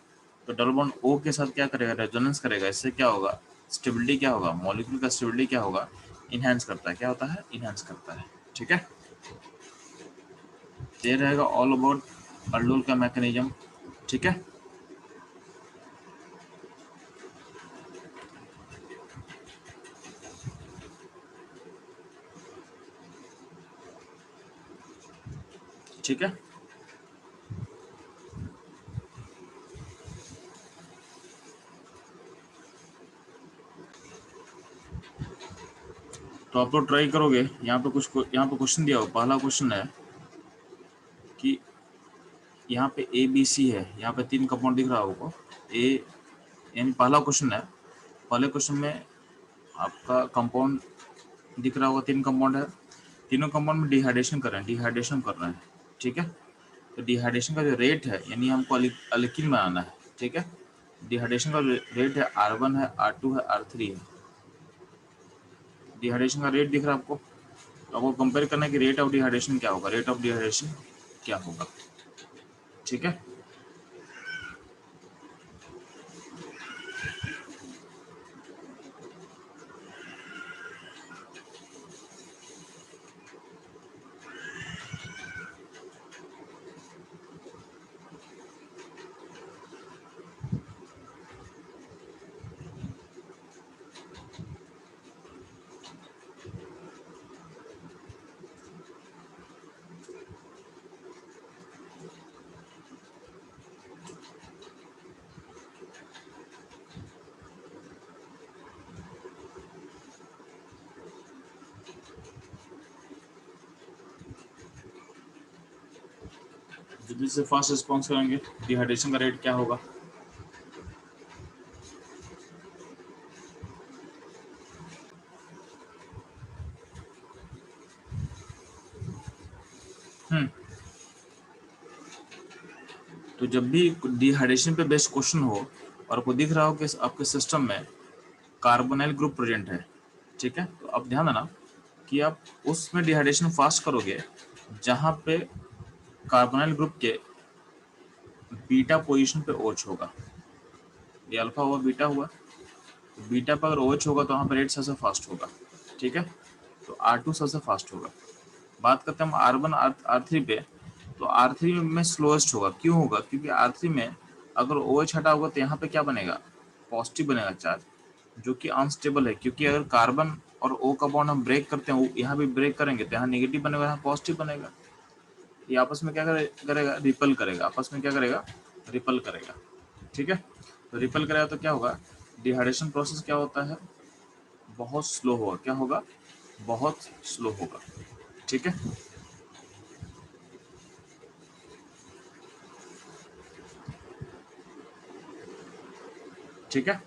तो डबल बॉन्ड ओ के साथ क्या करेगा, रेजोनेंस करेगा। इससे क्या होगा, स्टेबिलिटी क्या होगा, मॉलिक्यूल का स्टेबिलिटी क्या होगा, इनहेंस करता है। क्या होता है, इनहेंस करता है। ठीक है, ये रहेगा ऑल अबाउट अल्डोल का मैकेनिज्म। ठीक है, ठीक है, तो आप लोग ट्राई करोगे। यहाँ पे क्वेश्चन दिया हो, पहला क्वेश्चन है कि यहाँ पे ए बी सी है, यहाँ पे 3 कंपाउंड दिख रहा होगा ए, यानी पहला क्वेश्चन है। पहले क्वेश्चन में आपका कंपाउंड दिख रहा होगा, 3 कंपाउंड है, तीनों कंपाउंड में डिहाइड्रेशन कर रहे हैं। ठीक है, तो डिहाइड्रेशन का जो रेट है, यानी हमको अल्किन में आना है। ठीक है, डिहाइड्रेशन का रेट है R1 है, R2 है, R3 है। डिहाइड्रेशन का रेट दिख रहा है आपको, तो आपको कंपेयर करना है कि रेट ऑफ डिहाइड्रेशन क्या होगा। ठीक है, जल्दी से फास्ट रिस्पॉन्स करेंगे, डिहाइड्रेशन का रेट क्या होगा। तो जब भी डिहाइड्रेशन पे बेस्ड क्वेश्चन हो और आपको दिख रहा हो कि आपके सिस्टम में कार्बोनाइल ग्रुप प्रेजेंट है, ठीक है, तो आप ध्यान देना कि आप उसमें डिहाइड्रेशन फास्ट करोगे जहाँ पे कार्बोनाइल ग्रुप के बीटा पोजीशन पे OH होगा। ये अल्फा हुआ, बीटा हुआ, तो बीटा पर अगर OH होगा तो वहाँ पर रेट सबसे फास्ट होगा। ठीक है, तो R2 सबसे फास्ट होगा। बात करते हैं हम R1 R3 पे, तो R3 में स्लोएस्ट होगा। क्यों होगा, क्योंकि R3 में अगर OH हटा होगा तो यहाँ पे क्या बनेगा, पॉजिटिव बनेगा चार्ज, जो कि अनस्टेबल है। क्योंकि अगर कार्बन और O का बॉन्ड हम ब्रेक करते हैं, यहाँ भी ब्रेक करेंगे तो यहाँ नेगेटिव बनेगा, यहाँ पॉजिटिव बनेगा। ये आपस में क्या करेगा, रिपल करेगा, आपस में क्या करेगा, रिपल करेगा। ठीक है, तो रिपल करेगा तो क्या होगा, डिहाइड्रेशन प्रोसेस क्या होता है, बहुत स्लो होगा। क्या होगा, बहुत स्लो होगा। ठीक है, ठीक है,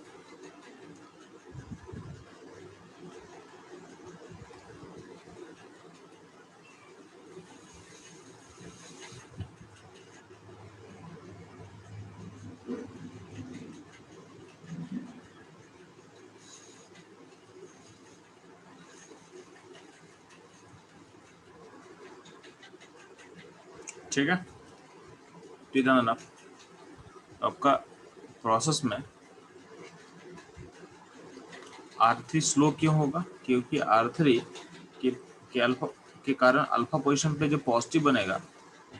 ठीक है, ध्यान देना। आपका प्रोसेस में R3 स्लो क्यों होगा? क्योंकि R3 के अल्फा के कारण अल्फा पोजीशन पे जो पॉजिटिव बनेगा,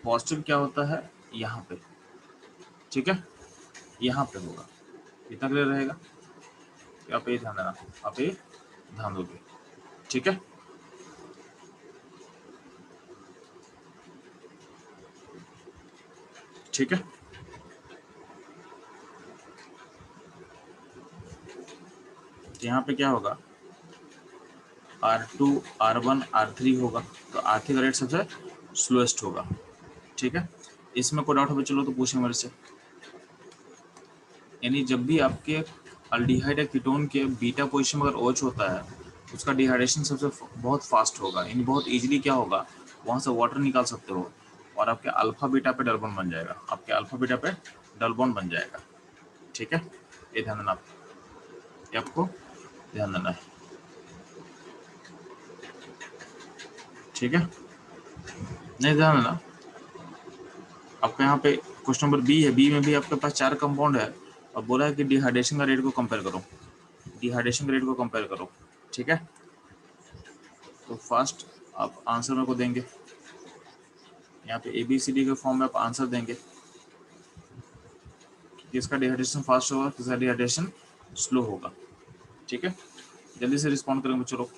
पॉजिटिव क्या होता है यहाँ पे, ठीक है, यहाँ पे होगा। इतना क्लियर रहेगा? आप ये ध्यान देना, आप ये ध्यान दोगे, ठीक है। ठीक है, यहाँ पे क्या होगा, R2 R1 R3 होगा, तो R3 का रेट सबसे स्लोएस्ट होगा, ठीक है। इसमें कोई डाउट हो चलो तो पूछें मेरे से। यानी जब भी आपके अल्डिहाइड या कीटोन के बीटा पोजीशन में अगर OH होता है, उसका डिहाइड्रेशन सबसे बहुत फास्ट होगा, यानी बहुत इजीली क्या होगा, वहाँ से वाटर निकाल सकते हो और आपके अल्फा बीटा पे डबल बॉन्ड बन जाएगा, आपके अल्फा बीटा पे डबल बॉन्ड बन जाएगा, ठीक है। ये ध्यान देना, आपको ध्यान देना है, ठीक है। नहीं ध्यान देना, आपका यहाँ पे क्वेश्चन नंबर बी है, बी में भी आपके पास 4 कंपाउंड है और बोला है कि डिहाइड्रेशन का रेट को कंपेयर करो, डिहाइड्रेशन के रेट को कंपेयर करो, ठीक है। तो फर्स्ट आप आंसर मेरे को देंगे, यहाँ पे ABCD के फॉर्म में आप आंसर देंगे, किसका डिहाइड्रेशन फास्ट होगा, किसका डिहाइड्रेशन स्लो होगा, ठीक है। जल्दी से रिस्पॉन्ड करेंगे, चलो।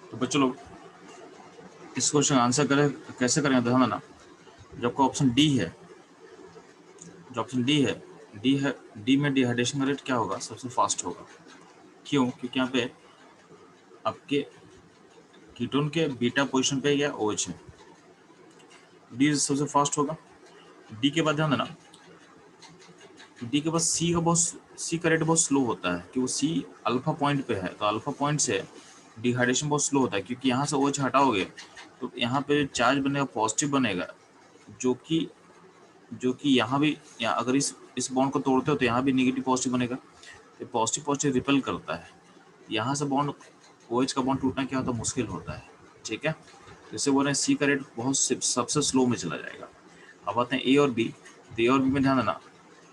तो बच्चों लोग इस क्वेश्चन आंसर करें कैसे करेंगे, ध्यान देना। जो आपका ऑप्शन डी है, जो ऑप्शन डी है, डी में डिहाइड्रेशन का रेट क्या होगा, सबसे फास्ट होगा। क्यों? क्योंकि यहाँ पे आपके कीटोन के बीटा पोजीशन पे या OH है, डी सबसे फास्ट होगा। डी के बाद ध्यान देना, डी के बाद सी का रेट बहुत स्लो होता है, कि वो सी अल्फा पॉइंट पे है, तो अल्फा पॉइंट से डिहाइड्रेशन बहुत स्लो होता है, क्योंकि यहाँ से OH हटाओगे तो यहाँ पे चार्ज बनेगा, पॉजिटिव बनेगा, जो कि यहाँ भी, अगर इस बॉन्ड को तोड़ते हो तो यहाँ भी नेगेटिव पॉजिटिव बनेगा, तो पॉजिटिव रिपेल करता है, यहाँ से बॉन्ड OH का बॉन्ड टूटना क्या होता है, मुश्किल होता है, ठीक है। जैसे बोल रहे हैं सी का रेट बहुत सबसे स्लो में चला जाएगा। अब आते हैं ए और बी, तो ए और बी में ध्यान देना,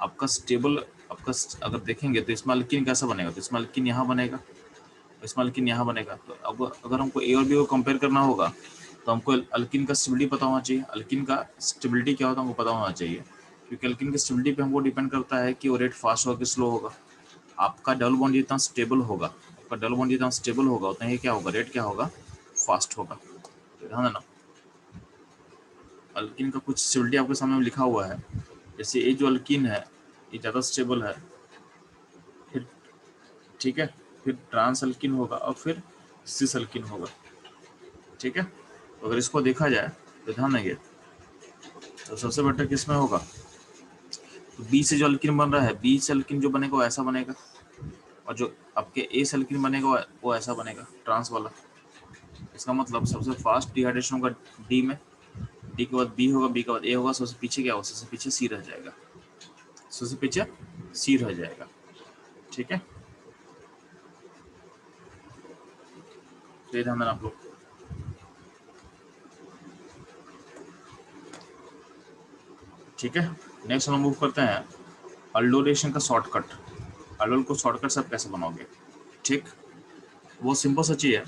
आपका स्टेबल, आपका अगर देखेंगे तो इसमें अल्किन कैसा बनेगा, तो इसमें अल्किन यहाँ बनेगा, इसमें अल्किन यहाँ बनेगा। तो अब अगर हमको ए और बी को कंपेयर करना होगा तो हमको अल्किन का स्टेबिलिटी पता होना चाहिए, अल्किन का स्टेबिलिटी क्या होता है हमको पता होना चाहिए, क्योंकि अल्किन की स्टेबिलिटी पे हमको डिपेंड करता है कि वो रेट फास्ट होगा कि स्लो होगा। आपका डबल बॉन्ड जितना स्टेबल होगा, आपका डबल बॉन्ड जितना स्टेबल होगा उतना ही क्या होगा, रेट क्या होगा, फास्ट होगा। तो ध्यान देना, अल्किन का कुछ स्टेबिलिटी आपके सामने में लिखा हुआ है, जैसे ये जो अल्किन है ये ज़्यादा स्टेबल है, फिर ठीक है, फिर ट्रांस अल्किन होगा और फिर सिस अल्किन होगा, ठीक है। तो अगर इसको देखा जाए तो ध्यान देंगे तो सबसे बेटर किस में होगा, तो बी से जो अल्किन बन रहा है, बी से अल्किन जो बनेगा वो ऐसा बनेगा, और जो आपके एस एल्कीन बनेगा वो ऐसा बनेगा ट्रांस वाला। इसका मतलब सबसे फास्ट डिहाइड्रेशन होगा डी में, डी के बाद बी होगा, बी के बाद ए होगा, सबसे पीछे क्या होगा, सबसे पीछे सी रह जाएगा, सबसे पीछे सी रह जाएगा। ठीक है, तो ये ध्यान देना आप लोग। ठीक है, नेक्स्ट हम मूव करते हैं अल्डोलेशन का शॉर्टकट। अल्डोल को शॉर्टकट से आप कैसे बनाओगे? ठीक, वो सिंपल सा चीज है।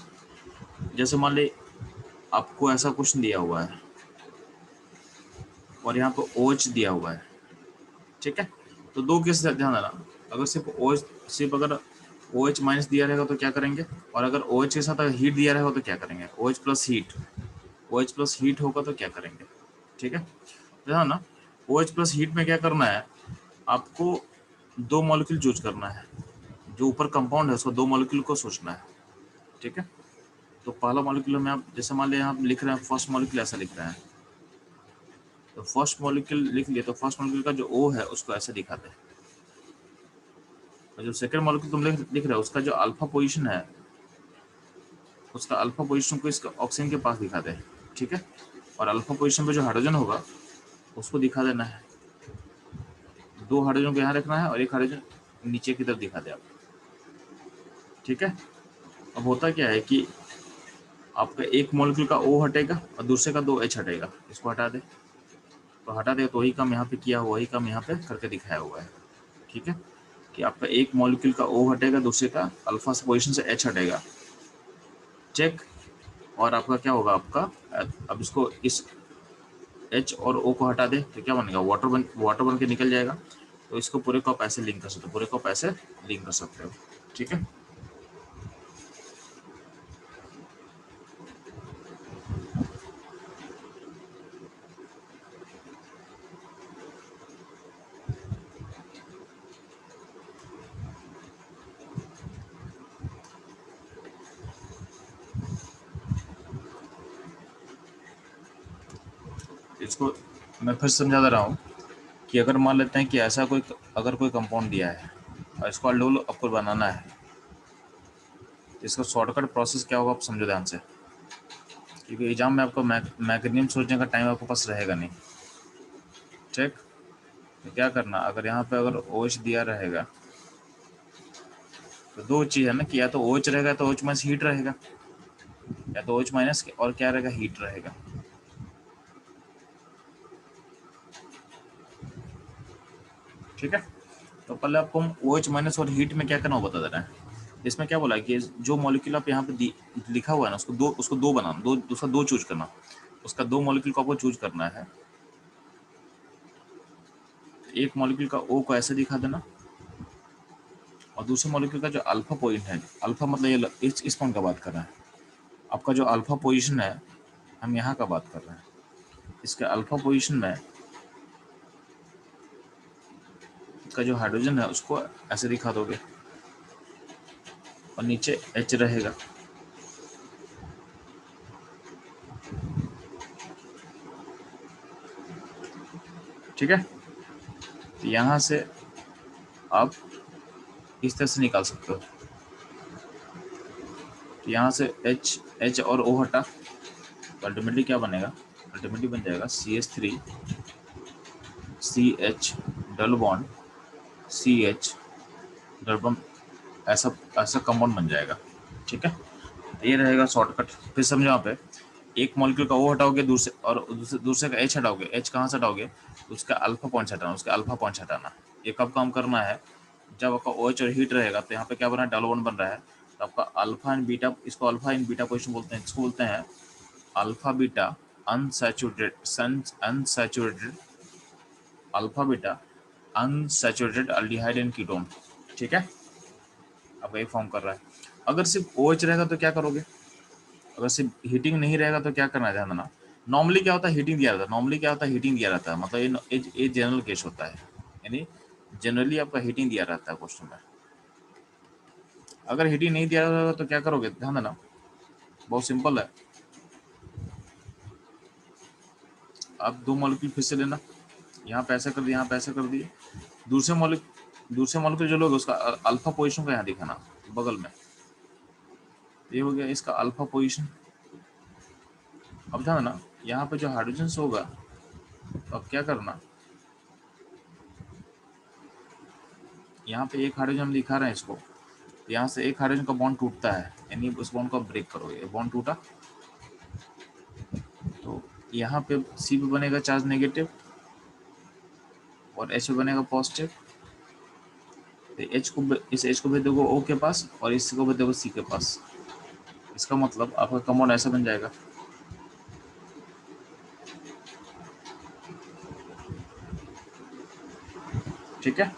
जैसे मान ली आपको ऐसा कुछ दिया हुआ है और यहाँ पे OH दिया हुआ है। ठीक है, तो दो केस ध्यान देना। अगर सिर्फ OH, सिर्फ अगर OH माइनस दिया रहेगा तो क्या करेंगे, और अगर OH के साथ अगर हीट दिया रहेगा तो क्या करेंगे, OH plus heat, OH plus heat होगा तो क्या करेंगे। ठीक है, ध्यान ना, OH प्लस हीट में क्या करना है, आपको दो मॉलिक्यूल चूज करना है। जो ऊपर कंपाउंड है उसको दो मॉलिक्यूल को सोचना है। ठीक है, तो पहला मॉलिक्यूल में आप जैसे मान लिया आप लिख रहे हैं फर्स्ट मॉलिक्यूल ऐसा लिख रहे हैं, तो फर्स्ट मॉलिक्यूल लिख लिए, तो फर्स्ट मॉलिक्यूल का जो O है उसको ऐसे दिखाते हैं, और जो सेकंड मॉलिक्यूल तुम लिख रहे हो उसका जो अल्फा पोजीशन है, उसका अल्फा पोजीशन को इसका ऑक्सीजन के पास दिखाते हैं। ठीक है, और अल्फा पोजीशन पे जो हाइड्रोजन होगा उसको दिखा देना है, दो हाइड्रोजन को यहाँ रखना है और एक हाइड्रोजन नीचे की तरफ दिखा दे आप। ठीक है, अब होता क्या है कि आपका एक मॉलिक्यूल का O हटेगा और दूसरे का दो H हटेगा, इसको हटा दे, तो हटा दे, तो वही काम यहाँ पे किया हुआ, वही काम यहाँ पे करके दिखाया हुआ है। ठीक है, कि आपका एक मॉलिक्यूल का O हटेगा, दूसरे का अल्फा पोजीशन से H हटेगा। चेक, और आपका क्या होगा, आपका अब इसको इस H और O को हटा दे तो क्या बनेगा, वाटर बन के निकल जाएगा। तो इसको पूरे को आप ऐसे लिंक कर सकते हो, पूरे को आप ऐसे लिंक कर सकते हो। ठीक है, इसको मैं फिर समझा दे रहा हूँ कि अगर मान लेते हैं कि ऐसा कोई, अगर कोई कंपाउंड दिया है और इसको अल्डोल आपको बनाना है, तो इसका शॉर्टकट प्रोसेस क्या होगा आप समझो ध्यान से, क्योंकि एग्जाम में आपको मैकेनिज्म सोचने का टाइम आपके पास रहेगा नहीं। ठीक, तो क्या करना, अगर यहाँ पे अगर OH दिया रहेगा तो दो चीज़ है ना, कि या तो OH रहेगा तो OH माइनस हीट रहेगा, या तो OH माइनस और क्या रहेगा, हीट रहेगा। ठीक है, तो पहले आपको हम OH माइनस और हीट में क्या करना वो बता दे रहे हैं। इसमें क्या बोला है कि जो मॉलिक्यूल आप यहाँ पे लिखा हुआ है ना, उसको दो बनाना, उसका दो चूज करना, उसका दो मॉलिक्यूल को आपको चूज करना है। एक मॉलिक्यूल का O को ऐसे दिखा देना, और दूसरे मॉलिक्यूल का जो अल्फा पोजीशन है, अल्फा मतलब ये इस पॉइंट का बात कर रहे हैं, आपका जो अल्फा पोजीशन है हम यहाँ का बात कर रहे हैं, इसके अल्फा पोजीशन में का जो हाइड्रोजन है उसको ऐसे दिखा दोगे और नीचे H रहेगा। ठीक है, तो यहाँ से आप इस तरह से निकाल सकते हो, तो यहाँ से H और O हटा, तो अल्टीमेटली क्या बनेगा, अल्टीमेटली बन जाएगा CH3 CH double bond CH double bond, ऐसा ऐसा कंपाउंड बन जाएगा। ठीक है, तो ये रहेगा शॉर्टकट। फिर समझो यहाँ पे एक मॉलिक्यूल का O हटाओगे, दूसरे का H हटाओगे, H कहाँ से हटाओगे, उसका अल्फा पॉइंट हटाना, उसका अल्फा पॉइंट हटाना। ये कब काम करना है, जब आपका OH और हीट रहेगा, तो यहाँ पे क्या बन रहा है, डबल बॉन्ड बन रहा है, तो आपका अल्फा एंड बीटा, इसको अल्फा एंड बीटा पोजीशन बोलते हैं, इसको बोलते हैं alpha beta unsaturated alpha beta unsaturated aldehyde and ketone. ठीक है, अब ये फॉर्म कर रहा है। अगर सिर्फ OH रहेगा तो क्या करोगे, अगर सिर्फ हीटिंग नहीं रहेगा तो क्या करना है, ध्यान देना। नॉर्मली क्या होता है, हीटिंग दिया रहता है, नॉर्मली क्या होता है, हीटिंग दिया रहता है, मतलब ये जनरल केस होता है, यानी जनरली आपका हीटिंग दिया रहता है क्वेश्चन में। अगर हीटिंग नहीं दिया रहेगा तो क्या करोगे, ध्यान देना, बहुत सिंपल है। आप दो मॉलिक्यूल फिर से लेना, यहाँ पे ऐसा कर दिए, यहाँ पे ऐसा कर दिए, दूसरे मॉलिक्यूल दूसरे मॉलिक्यूल जो लोग उसका अल्फा पोजीशन को यहाँ दिखाना बगल में, ये हो गया इसका अल्फा पोजीशन। अब ध्यान ना, यहाँ पे जो हाइड्रोजन होगा तो अब क्या करना, यहाँ पे एक हाइड्रोजन हम दिखा रहे हैं इसको, यहाँ से एक हाइड्रोजन का बॉन्ड टूटता है, यानी उस बॉन्ड को ब्रेक करोगे, बॉन्ड टूटा तो यहाँ पे सी पे बनेगा चार्ज नेगेटिव और एच पे बनेगा पॉजिटिव। एच को, इस एच को भेज दोगे ओ के पास और इसको भेज दोगे सी के पास। इसका मतलब आपका कंपाउंड ऐसा बन जाएगा, ठीक है।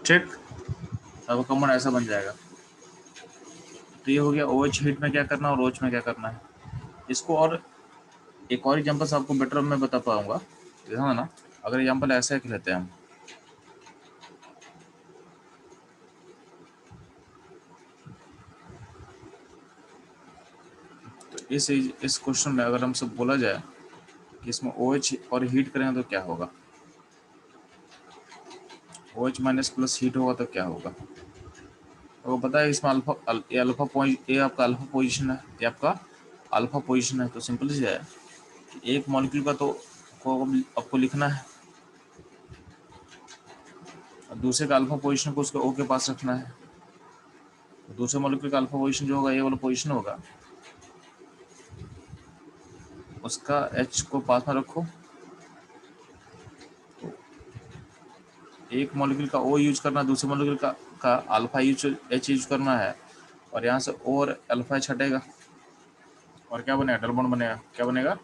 ठीक, आपका कंपाउंड ऐसा बन जाएगा। तो ये हो गया OH हीट में क्या करना और OH में क्या करना है। इसको और एक और एग्जाम्पल से आपको बेटर मैं बता पाऊंगा, ध्यान देना। अगर एग्जाम्पल ऐसा एक लेते हैं हम, तो इस क्वेश्चन में अगर हमसे बोला जाए कि इसमें OH और हीट करेंगे तो क्या होगा, OH माइनस प्लस हीट होगा तो क्या होगा। तो पता है इसमें अल्फा पॉइंट, ये आपका अल्फा पोजीशन है, ये आपका अल्फा पोजीशन है। तो सिंपल सी है कि एक मॉलिक्यूल का तो आपको लिखना है और दूसरे का अल्फा पोजीशन को उसके ओ के पास रखना है। तो दूसरे मॉलिक्यूल का अल्फा पोजीशन जो होगा ये वाला पोजीशन होगा, उसका एच को पास में रखो। तो एक मॉलिक्यूल का ओ यूज करना, दूसरे मॉलिक्यूल का अल्फा एच यूज करना है और यहाँ से ओ और अल्फा एच हटेगा और क्या बनेगा, डबल बॉन्ड बनेगा। क्या बनेगा,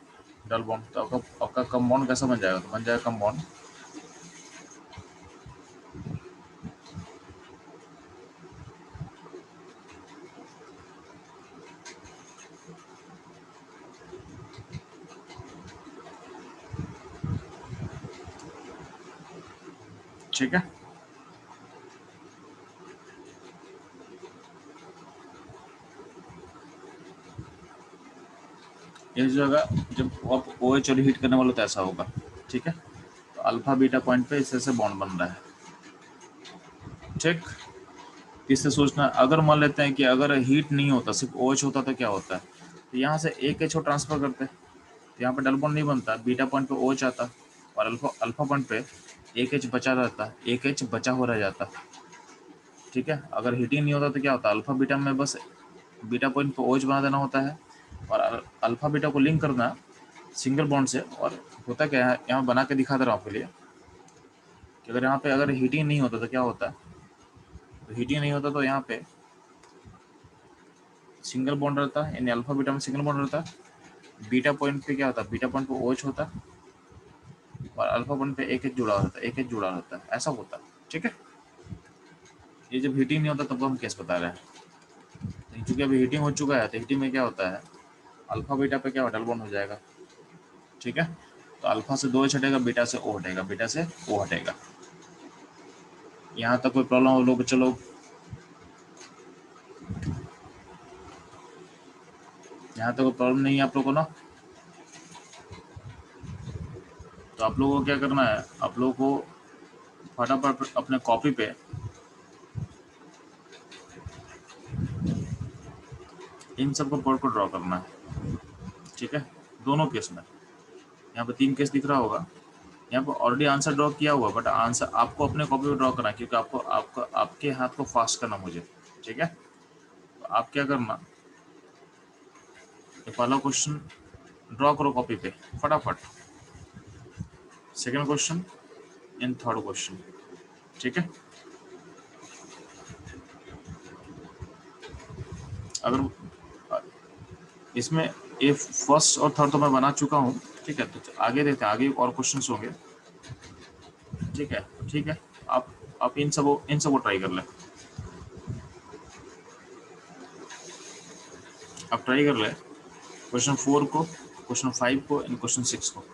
डबल बॉन्ड। तो आपका कंपाउंड कैसा बन जाएगा, तो बन जाएगा कंपाउंड ठीक है। ये जो होगा जब आप OH और हीट करने वाला तो ऐसा होगा, ठीक है। तो अल्फा बीटा पॉइंट पे इस तरह से बॉन्ड बन रहा है, ठीक। इससे सोचना, अगर मान लेते हैं कि अगर हीट नहीं होता सिर्फ OH होता तो क्या होता है, तो यहाँ से एक एच ट्रांसफर करते हैं तो यहाँ पे डबल बॉन्ड नहीं बनता, बीटा पॉइंट पे OH आता और अल्फा अल्फा पॉइंट पे एक एच बचा रहता, एक एच बचा हो रह जाता, ठीक है। अगर हीटिंग नहीं होता तो क्या होता, अल्फा बीटा में बस बीटा पॉइंट पे OH बना देना होता है और अल्फा बीटा को लिंक करना सिंगल बॉन्ड से। और होता क्या है, यहाँ बना के दिखा दे रहा हूँ आपके लिए कि अगर यहाँ पे अगर हीटिंग नहीं होता तो क्या होता है, तो हीटिंग नहीं होता तो यहाँ पे सिंगल बॉन्ड रहता है, यानी अल्फा बीटा में सिंगल बॉन्ड रहता है। बीटा पॉइंट पे क्या होता है, बीटा पॉइंट पे OH होता है और अल्फा पॉइंट पे एक एच जुड़ा रहता है, एक एच जुड़ा रहता है, ऐसा होता है, ठीक है। ये जब हीटिंग नहीं होता तब हम केस बता रहे हैं, क्योंकि अभी हीटिंग हो चुका है तो हीटिंग में क्या होता है, अल्फा बीटा पे क्या डबल बॉन्ड हो जाएगा, ठीक है। तो अल्फा से 2H हटेगा, बीटा से O हटेगा, बीटा से O हटेगा। यहाँ तक कोई प्रॉब्लम हो लोग, चलो यहाँ तक कोई प्रॉब्लम नहीं है आप लोगों को ना। तो आप लोगों को क्या करना है, आप लोगों को फटाफट अपने कॉपी पे इन सबको पढ़ को ड्रॉ करना है, ठीक है। दोनों केस में यहाँ पे 3 केस दिख रहा होगा, यहाँ पे ऑलरेडी आंसर ड्रॉ किया हुआ, बट आंसर आपको अपने कॉपी पे ड्रॉ करना है क्योंकि आपको आपके हाथ को फास्ट करना मुझे, ठीक है। तो आप क्या करना, ये पहला क्वेश्चन ड्रॉ करो कॉपी पे फटाफट, second question and third question, ठीक है। अगर इसमें ये फर्स्ट और थर्ड तो मैं बना चुका हूँ, ठीक है। तो आगे देखते हैं, आगे और क्वेश्चंस होंगे, ठीक है। ठीक है, आप इन सबको ट्राई कर लें, आप ट्राई कर लें क्वेश्चन 4 को, क्वेश्चन 5 को एंड क्वेश्चन 6 को।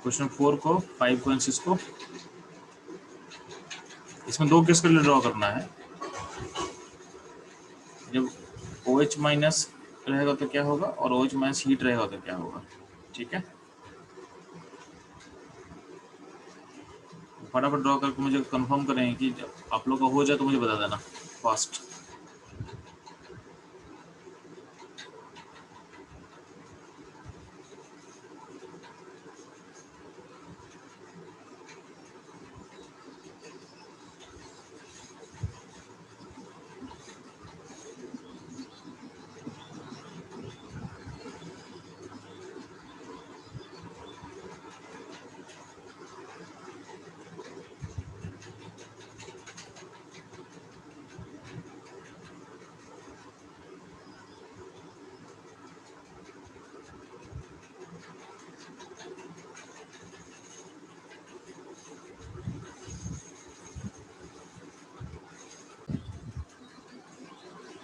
क्वेश्चन 4 को, 5 को एंड 6 को। इसमें दो केस के लिए ड्रॉ करना है। जब OH माइनस रहेगा तो क्या होगा और OH माइनस हीट रहेगा तो क्या होगा। ठीक है, फटाफट ड्रॉ करके मुझे कंफर्म करें कि जब आप लोग का हो जाए तो मुझे बता देना फास्ट।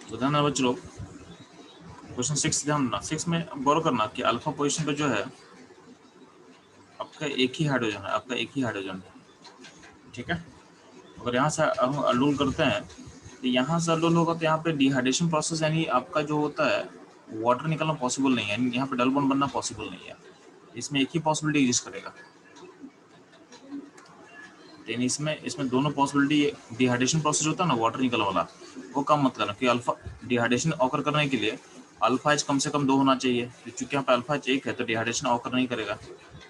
तो ध्यान रखना बच्चों, क्वेश्चन 6 ध्यान रखना। 6 में गौर करना कि अल्फा पोजीशन पे जो है आपका एक ही हाइड्रोजन है, आपका एक ही हाइड्रोजन है। ठीक है, अगर यहाँ से हम अल्डोल करते हैं तो यहाँ से अल्डोल होगा तो यहाँ पे डिहाइड्रेशन प्रोसेस यानी आपका जो होता है वाटर निकलना पॉसिबल नहीं है, यानी यहाँ पे डबल बॉन्ड बनना पॉसिबल नहीं है। इसमें एक ही पॉसिबिलिटी एग्जिस्ट करेगा, यानी इसमें इसमें दोनों पॉसिबिलिटी। डिहाइड्रेशन प्रोसेस होता है ना वाटर निकलने वाला, वो कम मत करना कि अल्फा डिहाइड्रेशन ऑकर करने के लिए अल्फा एच कम से कम 2 होना चाहिए। क्योंकि यहाँ पे अल्फा एच 1 है तो डिहाइड्रेशन ऑकर नहीं करेगा।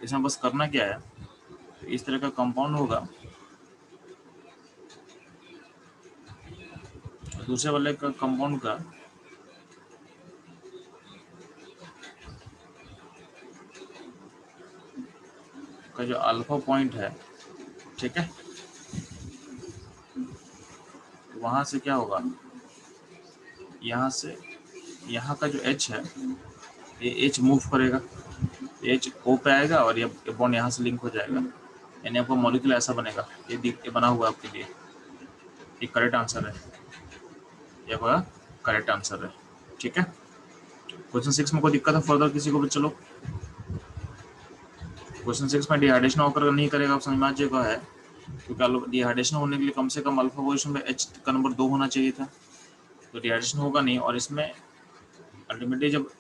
इसमें बस करना क्या है, तो इस तरह का कंपाउंड होगा, दूसरे वाले का कंपाउंड का जो अल्फा पॉइंट है, ठीक है, वहां से क्या होगा, यहाँ से यहाँ का जो H है ये H मूव करेगा, H O पे आएगा और ये बॉन्ड यहाँ से लिंक हो जाएगा, यानी आपका मॉलिक्यूल ऐसा बनेगा। ये बना हुआ आपके लिए, ये करेक्ट आंसर है, ये आपका करेक्ट आंसर है। ठीक है, क्वेश्चन 6 में कोई दिक्कत है फर्दर किसी को भी? चलो, क्वेश्चन 6 में डिहाइड्रेशन ऑकर नहीं करेगा, आप समझ में आ जाएगा है, क्योंकि डिहाइड्रेशन होने के लिए कम से कम अल्फा पोजीशन में H का नंबर 2 होना चाहिए था, तो डिहाइड्रेशन होगा नहीं। और इसमें अल्टीमेटली जब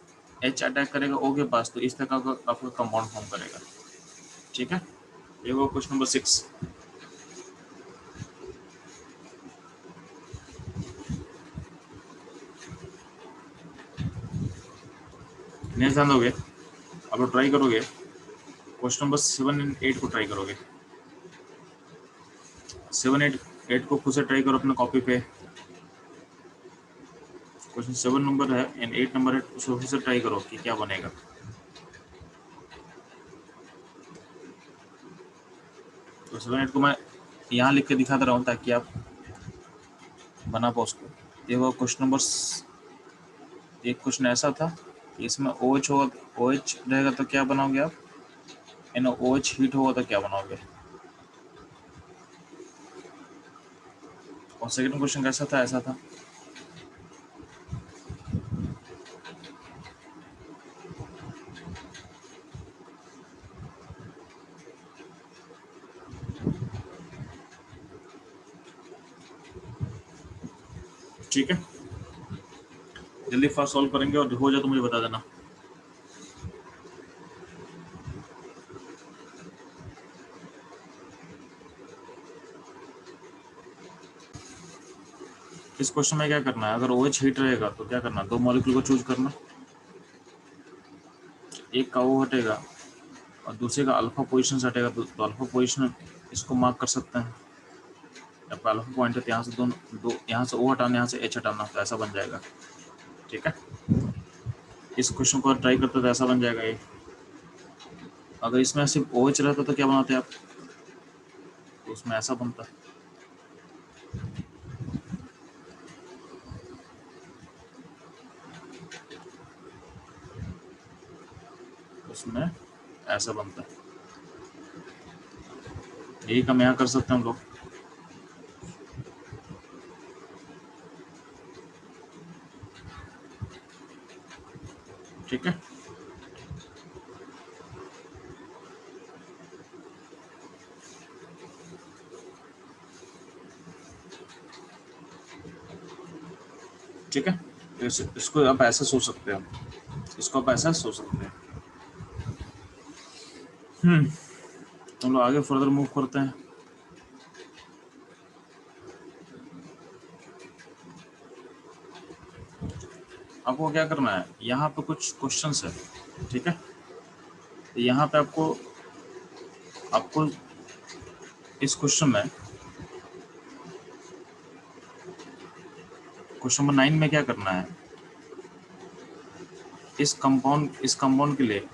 H अटैक करेगा O के पास तो इस तरह का आपका कंपाउंड फॉर्म करेगा। ठीक है, ये वो क्वेश्चन नंबर 6। नहीं ध्यान दोगे, आप लोग ट्राई करोगे, क्वेश्चन नंबर 7 एंड 8 को ट्राई करोगे। 7 8 को खुद से ट्राई करो अपने कॉपी पे। क्वेश्चन 7 नंबर है एंड 8 नंबर है, उसको खुद से ट्राई करो कि क्या बनेगा। तो 7 8 को मैं यहाँ लिख के दिखा दे रहा हूँ ताकि आप बना पाओ उसको। ये वो क्वेश्चन नंबर, एक क्वेश्चन ऐसा था कि इसमें OH होगा, OH रहेगा तो क्या बनाओगे आप, OH हीट होगा तो क्या बनाओगे। और सेकंड क्वेश्चन कैसा था, ऐसा था ठीक है, जल्दी फास्ट सॉल्व करेंगे और हो जाए तो मुझे बता देना। इस क्वेश्चन में क्या करना है, अगर OH हीट रहेगा तो क्या करना, दो मॉलिक्यूल को चूज करना, एक का O हटेगा और दूसरे का अल्फा पोजीशन से हटेगा, तो अल्फा पोजीशन इसको मार्क कर सकते हैं। आपका अल्फा पॉइंट है तो यहाँ से दो यहाँ से O हटाना, यहाँ से H हटाना, तो ऐसा बन जाएगा। ठीक है, इस क्वेश्चन को ट्राई करते तो ऐसा बन जाएगा ये। अगर इसमें सिर्फ OH रहता तो क्या बनाते आप, तो उसमें ऐसा बनता, उसमें ऐसा बनता। यही काम यहाँ कर सकते हैं हम लोग। ठीक है, ठीक है, इसको आप ऐसा सोच सकते हो, इसको आप ऐसा सोच सकते हैं। हम लोग आगे फर्दर मूव करते हैं। आपको क्या करना है, यहाँ पे कुछ क्वेश्चंस है, ठीक है। यहाँ पे आपको आपको इस क्वेश्चन में, क्वेश्चन नंबर 9 में क्या करना है, इस कंपाउंड के लिए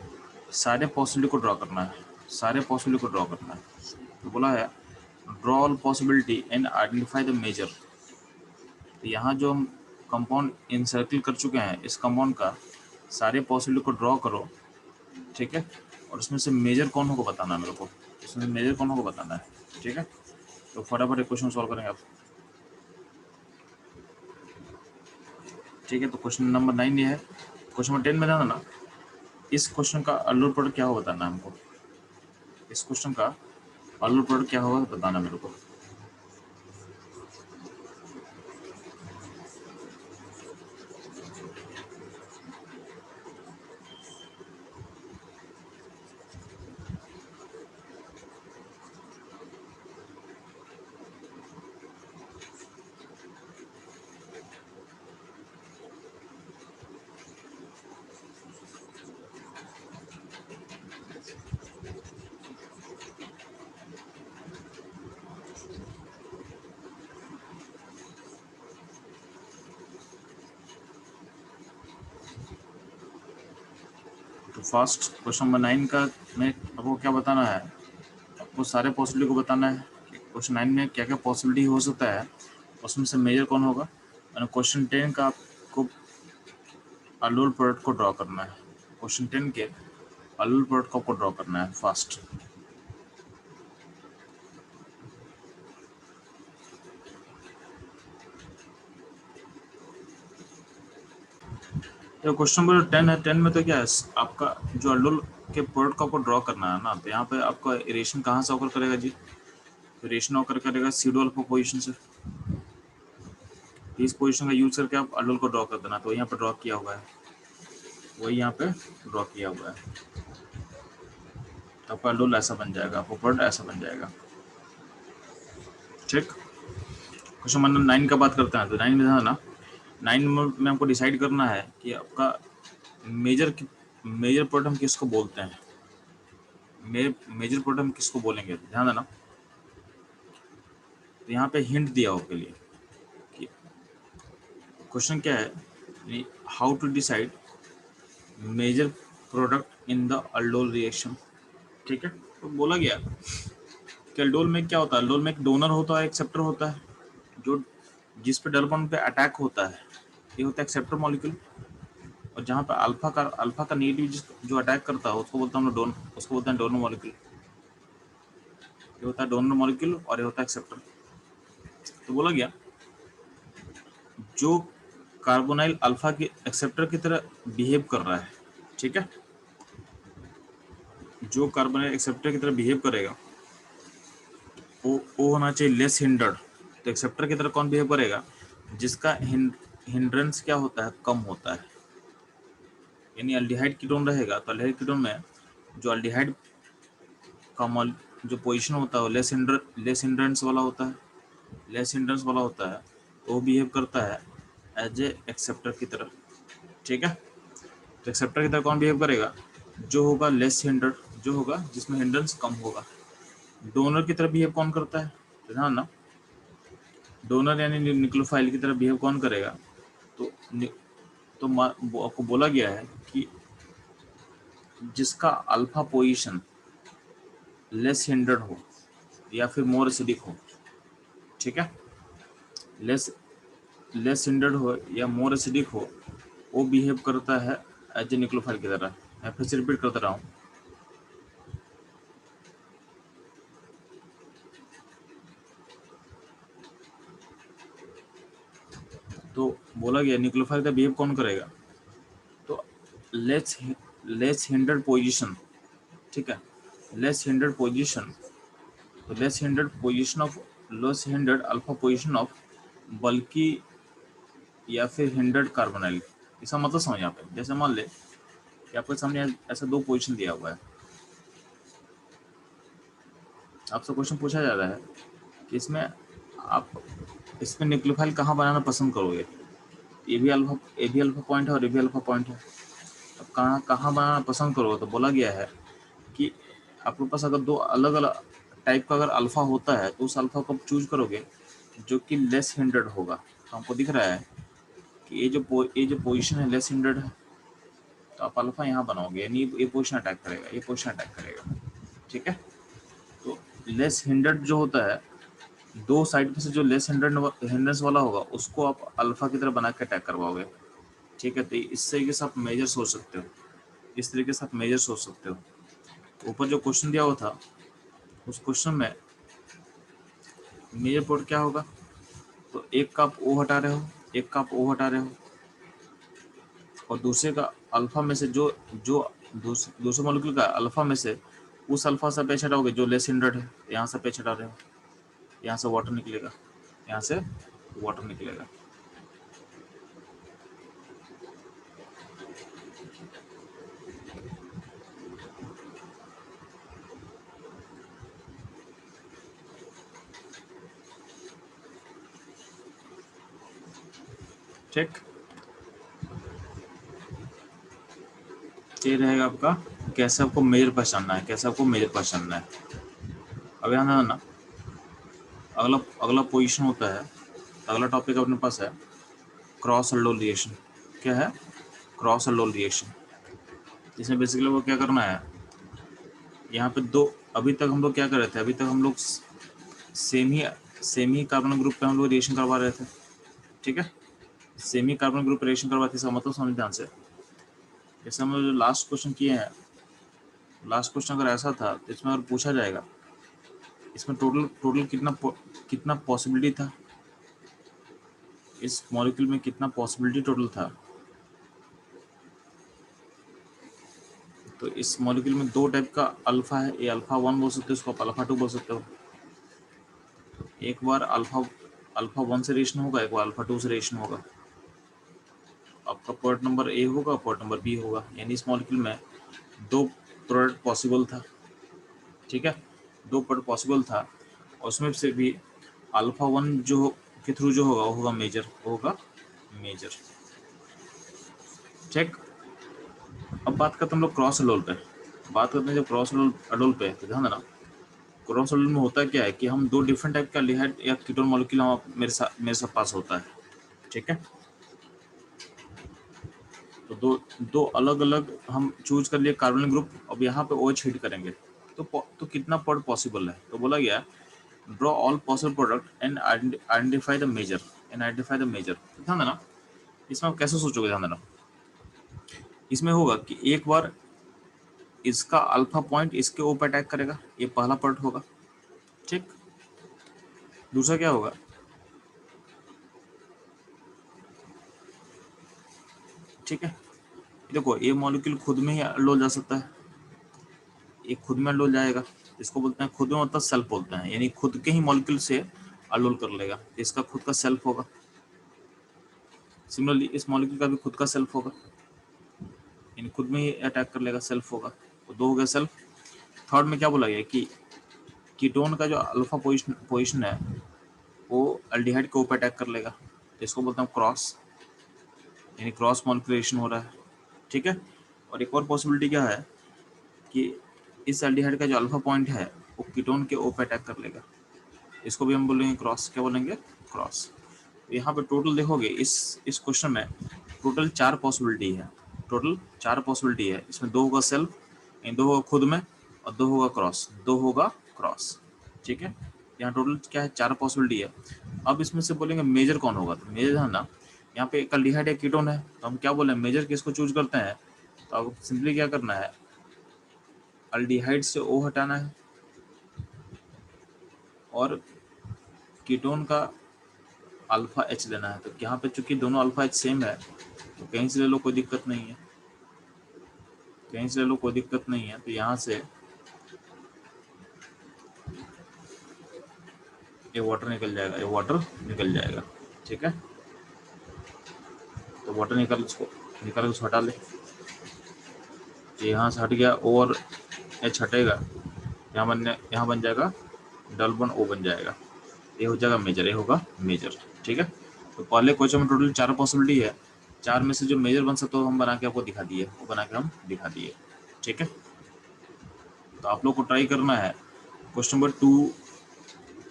सारे पॉसिबिलिटी को ड्रॉ करना है, सारे पॉसिबिलिटी को ड्रॉ करना है। तो बोला है draw all possibility and identify the major. तो यहाँ जो हम कंपाउंड इंसर्कल कर चुके हैं, इस कंपाउंड का सारे पॉसिबिलिटी को ड्रॉ करो, ठीक है। और उसमें से मेजर कौन होगा बताना है मेरे को, इसमें मेजर कौन होगा बताना है, ठीक है। तो फटाफट एक क्वेश्चन सॉल्व करेंगे आप, ठीक है। तो क्वेश्चन नंबर 9 ये है। क्वेश्चन नंबर 10 में जाना ना, इस क्वेश्चन का अल्लर प्रोडक्ट क्या होगा बताना है हमको, इस क्वेश्चन का अल्लर प्रोडक्ट क्या होगा बताना मेरे को। तो फर्स्ट क्वेश्चन नंबर 9 का में आपको क्या बताना है, आपको सारे पॉसिबिलिटी को बताना है। क्वेश्चन 9 में क्या क्या पॉसिबिलिटी हो सकता है, उसमें से मेजर कौन होगा। और क्वेश्चन 10 का आपको अल्लर प्रोडक्ट को ड्रॉ करना है, क्वेश्चन 10 के अल्लर प्रोडक्ट को आपको ड्रॉ करना है फर्स्ट। तो क्वेश्चन नंबर 10 है, 10 में तो क्या है, आपका जो अल्लर के प्रोडक्ट को आपको ड्रॉ करना है ना। तो यहाँ पे आपका इरेशन कहाँ से होकर करेगा जी, इरेशन होकर करेगा सीडो अल्फा पोजीशन से। इस पोजीशन का यूज करके आप अल्लर को ड्रॉ कर देना। तो यहाँ पे ड्रॉ किया हुआ है, वही यहाँ पे ड्रॉ किया हुआ है। तो आपका अल्लर ऐसा बन जाएगा, आपका प्रोडक्ट ऐसा बन जाएगा, ठीक। क्वेश्चन नंबर 9 का बात करते हैं। तो 9 में ना, 9 में आपको डिसाइड करना है कि आपका मेजर प्रोडक्ट हम किसको बोलते हैं, मेजर प्रोडक्ट हम किसको बोलेंगे, ध्यान देना। तो यहाँ पे हिंट दिया हो के लिए कि क्वेश्चन क्या है, how to decide major product in the aldol reaction, ठीक है। तो बोला गया कि अल्डोल में क्या होता है, अल्डोल में एक डोनर होता है, एक्सेप्टर होता है, जो जिस पे डबल बॉन्ड पे अटैक होता है, ये होता है एक्सेप्टर मॉलिक्यूल। और जहाँ पे अल्फा का नेगेटिव जो अटैक करता है उसको बोलते हैं हम लोग उसको बोलते हैं डोनर मॉलिक्यूल। ये होता है डोनर मॉलिक्यूल और ये होता है एक्सेप्टर। तो बोला गया जो कार्बोनाइल अल्फा के एक्सेप्टर की तरह बिहेव कर रहा है, ठीक है, जो कार्बोनाइल एक्सेप्टर की तरह बिहेव करेगा वो होना चाहिए लेस हिंडर्ड। तो एक्सेप्टर की तरह कौन बिहेव करेगा, जिसका हिंड्रेंस क्या होता है, कम होता है। यानी अल्डिहाइड कीटोन रहेगा तो अल्डिहाइड कीटोन में जो अल्डिहाइड का जो पोजीशन होता है वो लेस हिंड्रेंस वाला होता है, लेस हिंड्रेंस वाला होता है। तो वो बिहेव करता है एज ए एक्सेप्टर की तरह, ठीक है। तो एक्सेप्टर की तरह कौन बिहेव करेगा, जो होगा लेस हिंडर्ड, जो होगा जिसमें हिंड्रेंस कम होगा। डोनर की तरह बिहेव कौन करता है, तो ध्यान ना, डोनर यानी न्यूक्लियोफाइल की तरह बिहेव कौन करेगा। तो आपको बोला गया है कि जिसका अल्फा पोजीशन लेस हिंडर्ड हो या फिर मोर एसिडिक हो, ठीक है, लेस हिंडर्ड हो या मोर एसिडिक हो, वो बिहेव करता है एज ए न्यूक्लियोफाइल की तरह। मैं फिर से रिपीट करता रहा हूँ। तो बोला गया न्यूक्लियोफाइल का बिहेव कौन करेगा, तो लेस हिंडर्ड पोजीशन, ठीक है, लेस हिंडर्ड पोजीशन। तो less hindered position of less hindered alpha position of बल्कि या फिर हिंडर्ड कार्बोनाइल। इसका मतलब समझ यहाँ पे, जैसे मान ले कि आपके सामने ऐसा दो पोजीशन दिया हुआ है, आपसे क्वेश्चन पूछा जा रहा है कि इसमें आप इसमें न्यूक्लियोफाइल कहाँ बनाना पसंद करोगे, ए भी अल्फा पॉइंट है और ए भी अल्फा पॉइंट है, अब कहाँ कहाँ बनाना पसंद करोगे। तो बोला गया है कि आपके पास अगर दो अलग अलग टाइप का अगर अल्फा होता है तो उस अल्फा को आप चूज करोगे जो कि लेस हिंडर्ड होगा। तो हमको दिख रहा है कि ये जो पोजीशन है लेस हिंडर्ड है, तो आप अल्फा यहाँ बनाओगे, यानी ये पोजीशन अटैक करेगा, ये पोजीशन अटैक करेगा। ठीक है, तो लेस हिंडर्ड जो होता है, दो साइड पे से जो लेस हिंड्रेंस वाला होगा उसको आप अल्फा की तरह बना के अटैक करवाओगे। ठीक है, तो इस तरीके से आप मेजर सोच सकते हो, इस तरीके से आप मेजर सोच सकते हो। ऊपर जो क्वेश्चन दिया हुआ था उस क्वेश्चन में मेजर पोर्ट क्या होगा, तो एक का आप ओ हटा रहे हो, एक का आप ओ हटा रहे हो, और दूसरे का अल्फा में से जो जो दूसरे मॉलिक्यूल का अल्फा में से उस अल्फा से पेच हटाओगे जो लेस हिंड्रेड है, यहाँ से पेच हटा रहे हो, यहाँ से वाटर निकलेगा, यहाँ से वाटर निकलेगा। ठीक, ये रहेगा आपका कैसे आपको मेजर पहचानना है, कैसे आपको मेजर पहचानना है। अब यहाँ ना अगला अगला पोजीशन होता है, अगला टॉपिक अपने पास है क्रॉस अल्डोल रिएक्शन। क्या है? Cross aldol reaction. इसमें बेसिकली वो क्या करना है, यहाँ पे दो, अभी तक हम लोग क्या कर रहे थे, अभी तक हम लोग सेम ही कार्बन ग्रुप पे हम लोग रिएक्शन करवा रहे थे। ठीक है, सेमी कार्बन ग्रुप रिएक्शन करवाते, इसका मतलब समझ ध्यान से। जैसे हम लोग जो लास्ट क्वेश्चन किए हैं, लास्ट क्वेश्चन अगर ऐसा था तो इसमें अगर पूछा जाएगा इसमें टोटल टोटल कितना पॉसिबिलिटी था, इस मॉलिक्यूल में कितना पॉसिबिलिटी टोटल था। तो इस मॉलिक्यूल में दो टाइप का अल्फा है, ये अल्फा 1 बोल सकते हो, इसको आप अल्फा 2 बोल सकते हो। एक बार अल्फा 1 से रिएक्शन होगा, एक बार अल्फा 2 से रिएक्शन होगा। आपका प्रोडक्ट नंबर ए होगा, प्रोडक्ट नंबर बी होगा, यानी इस मॉलिक्यूल में दो प्रोडक्ट पॉसिबल था। ठीक है, दो प्रोडक्ट पॉसिबल था, और उसमें से भी अल्फा 1 जो के थ्रू जो होगा वो होगा मेजर, होगा मेजर। ठीक, अब बात करते हैं हम लोग क्रॉस अडोल पे। बात करते हैं जब क्रॉस अडोल पे, तो ध्यान देना क्रॉस अडोल में होता क्या है कि हम दो डिफरेंट टाइप का एल्डिहाइड या कीटोन मॉलिक्यूल हम मेरे साथ पास होता है। ठीक है, तो दो अलग अलग हम चूज कर लिए कार्बोनिल ग्रुप, अब यहाँ पे OH हिट करेंगे तो कितना पॉड पॉसिबल है। तो बोला गया draw all possible product and identify the major, ध्यान देना इसमें आप कैसे सोचोगे। ध्यान देना इसमें होगा कि एक बार इसका अल्फा पॉइंट इसके ऊपर अटैक करेगा, ये पहला पार्ट होगा। ठीक, दूसरा क्या होगा, ठीक है, देखो ये मॉलिक्यूल खुद में ही अल्डोल जा सकता है, ये खुद में अल्डोल जाएगा, इसको बोलते हैं खुद में, मतलब सेल्फ बोलते हैं, यानी खुद के ही मॉलिक्यूल से अल्डोल कर लेगा, इसका खुद का सेल्फ होगा। सिमिलरली इस मॉलिक्यूल का भी खुद का सेल्फ होगा, यानी खुद में ही अटैक कर लेगा, सेल्फ होगा। तो दो हो गया सेल्फ। थर्ड में क्या बोला गया कि कीटोन का जो अल्फा पोजीशन है वो अल्डिहाइड के ऊपर अटैक कर लेगा, तो इसको बोलते हैं क्रॉस, यानी क्रॉस मॉलिक्यूलेशन हो रहा है। ठीक है, और एक और पॉसिबिलिटी क्या है कि इस एल्डिहाइड का जो अल्फा पॉइंट है वो कीटोन के ऊपर अटैक कर लेगा, इसको भी हम बोलेंगे क्रॉस। क्या बोलेंगे? क्रॉस। यहाँ पे टोटल देखोगे इस क्वेश्चन में टोटल 4 पॉसिबिलिटी है, टोटल 4 पॉसिबिलिटी है। इसमें 2 होगा सेल्फ, दो होगा खुद में, और 2 होगा क्रॉस, 2 होगा क्रॉस। ठीक है, यहाँ टोटल क्या है, 4 पॉसिबिलिटी है। अब इसमें से बोलेंगे मेजर कौन होगा, तो मेजर है ना, यहाँ पे एल्डिहाइड या कीटोन है, तो हम क्या बोले मेजर किसको चूज करते हैं। तो अब सिंपली क्या करना है, अल्डिहाइड से O हटाना है, और कीटोन का अल्फा H लेना है। तो यहाँ पे चूंकि दोनों अल्फा H सेम है तो कहीं से ले लो, कोई दिक्कत नहीं है, कहीं से ले लो, कोई दिक्कत नहीं है। तो यहाँ से ये वाटर निकल जाएगा, ये वाटर निकल जाएगा। ठीक है, वाटर निकाल, उसको निकाल के उसको हटा ले। यहाँ से हट गया, ओ और एच हटेगा, यहाँ बन जाएगा डबल बॉन्ड ओ बन जाएगा, ये हो जाएगा मेजर, ये होगा मेजर। ठीक है, तो पहले क्वेश्चन में टोटल 4 पॉसिबिलिटी है, 4 में से जो मेजर बन सकता है हम बना के आपको दिखा दिए, वो बना के हम दिखा दिए। ठीक है, तो आप लोग को ट्राई करना है क्वेश्चन नंबर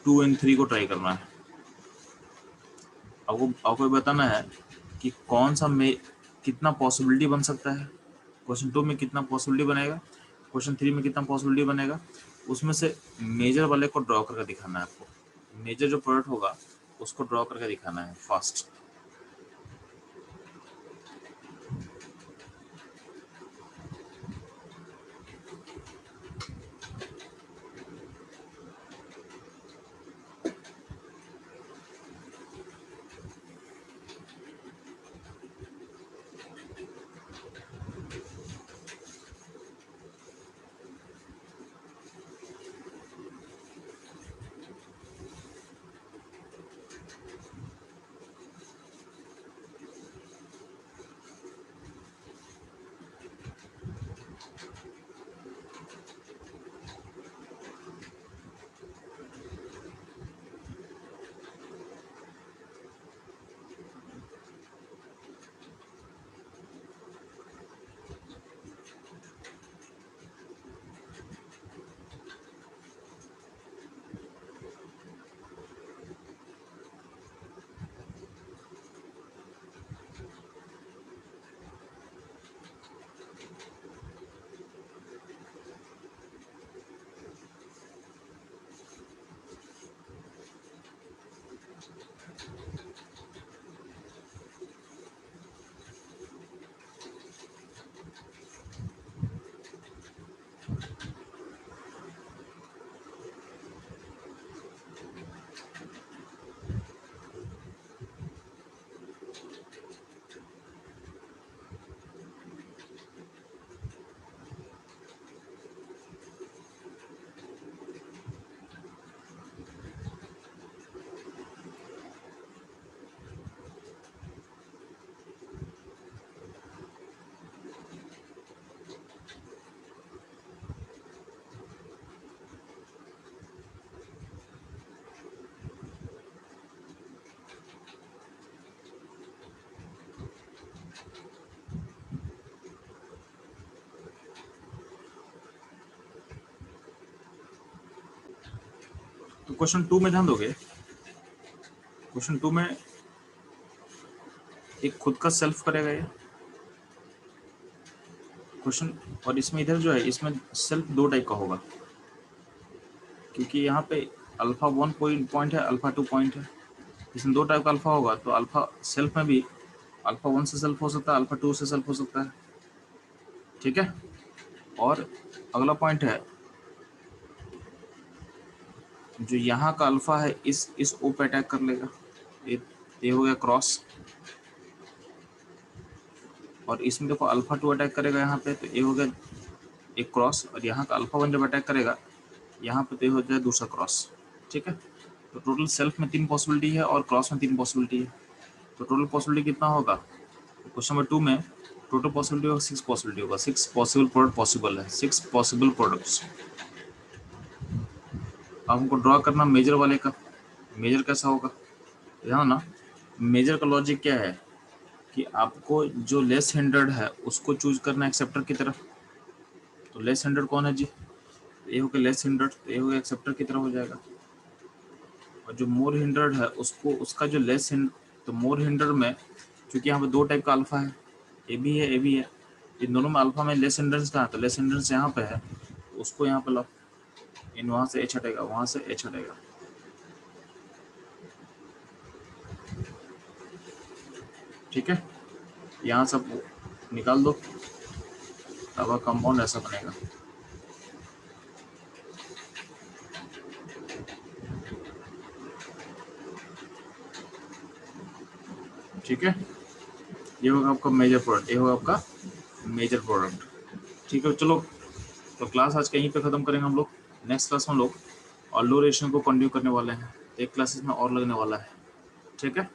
2 एंड 3 को ट्राई करना है। आपको बताना है कि कौन सा में कितना पॉसिबिलिटी बन सकता है, क्वेश्चन 2 में कितना पॉसिबिलिटी बनेगा, क्वेश्चन 3 में कितना पॉसिबिलिटी बनेगा, उसमें से मेजर वाले को ड्रॉ करके दिखाना है आपको। मेजर जो प्रोडक्ट होगा उसको ड्रॉ करके दिखाना है फास्ट। तो क्वेश्चन 2 में ध्यान दोगे, क्वेश्चन 2 में एक खुद का सेल्फ करेगा ये क्वेश्चन, और इसमें इधर जो है इसमें सेल्फ 2 टाइप का होगा, क्योंकि यहाँ पे अल्फा 1 पॉइंट है, अल्फा 2 पॉइंट है, इसमें 2 टाइप का अल्फा होगा। तो अल्फा सेल्फ में भी अल्फा 1 से सेल्फ हो सकता है, अल्फा 2 से सेल्फ हो सकता है। ठीक है, और अगला पॉइंट है जो यहाँ का अल्फा है इस ओ पे अटैक कर लेगा, ये हो गया क्रॉस, और इसमें देखो अल्फा 2 अटैक करेगा यहाँ पे, तो ये हो गया एक क्रॉस, और यहाँ का अल्फा 1 जब अटैक करेगा यहाँ पे तो ये हो जाए दूसरा क्रॉस। ठीक है, तो टोटल सेल्फ में 3 पॉसिबिलिटी है और क्रॉस में 3 पॉसिबिलिटी है, तो टोटल पॉसिबिलिटी कितना होगा? क्वेश्चन नंबर 2 में टोटल पॉसिबिलिटी होगा 6 पॉसिबिलिटी होगा, 6 पॉसिबल प्रोडक्ट पॉसिबल है, 6 पॉसिबल प्रोडक्ट्स। अब हमको ड्रॉ करना मेजर वाले का, मेजर कैसा होगा ध्यान ना। मेजर का लॉजिक क्या है कि आपको जो लेस हिंडर्ड है उसको चूज करना एक्सेप्टर की तरफ। तो लेस हिंडर्ड कौन है जी? ये हो गया लेस हिंडर्ड, तो ये हो गया एक्सेप्टर की तरफ हो जाएगा। और जो मोर हिंडर्ड है उसको उसका जो लेस हिंड, तो मोर हिंडर्ड में क्योंकि यहाँ पे 2 टाइप का अल्फा है, ए भी है ए भी है, इन दोनों में अल्फा में लेस हिंड्रेंस कहाँ है? तो लेस हिंड्रेंस यहाँ पे है, तो उसको यहाँ पे लाओ, इन वहाँ से एच हटेगा, वहाँ से एच हटेगा। ठीक है, यहाँ सब निकाल दो, अब कंपाउंड ऐसा बनेगा। ठीक है, ये होगा आपका मेजर प्रोडक्ट, ये होगा आपका मेजर प्रोडक्ट। ठीक है, चलो तो क्लास आज कहीं पे ख़त्म करेंगे हम लोग। नेक्स्ट क्लास में हम लोग और लो रेशियो को कंटिन्यू करने वाले हैं, एक क्लासेस में और लगने वाला है। ठीक है।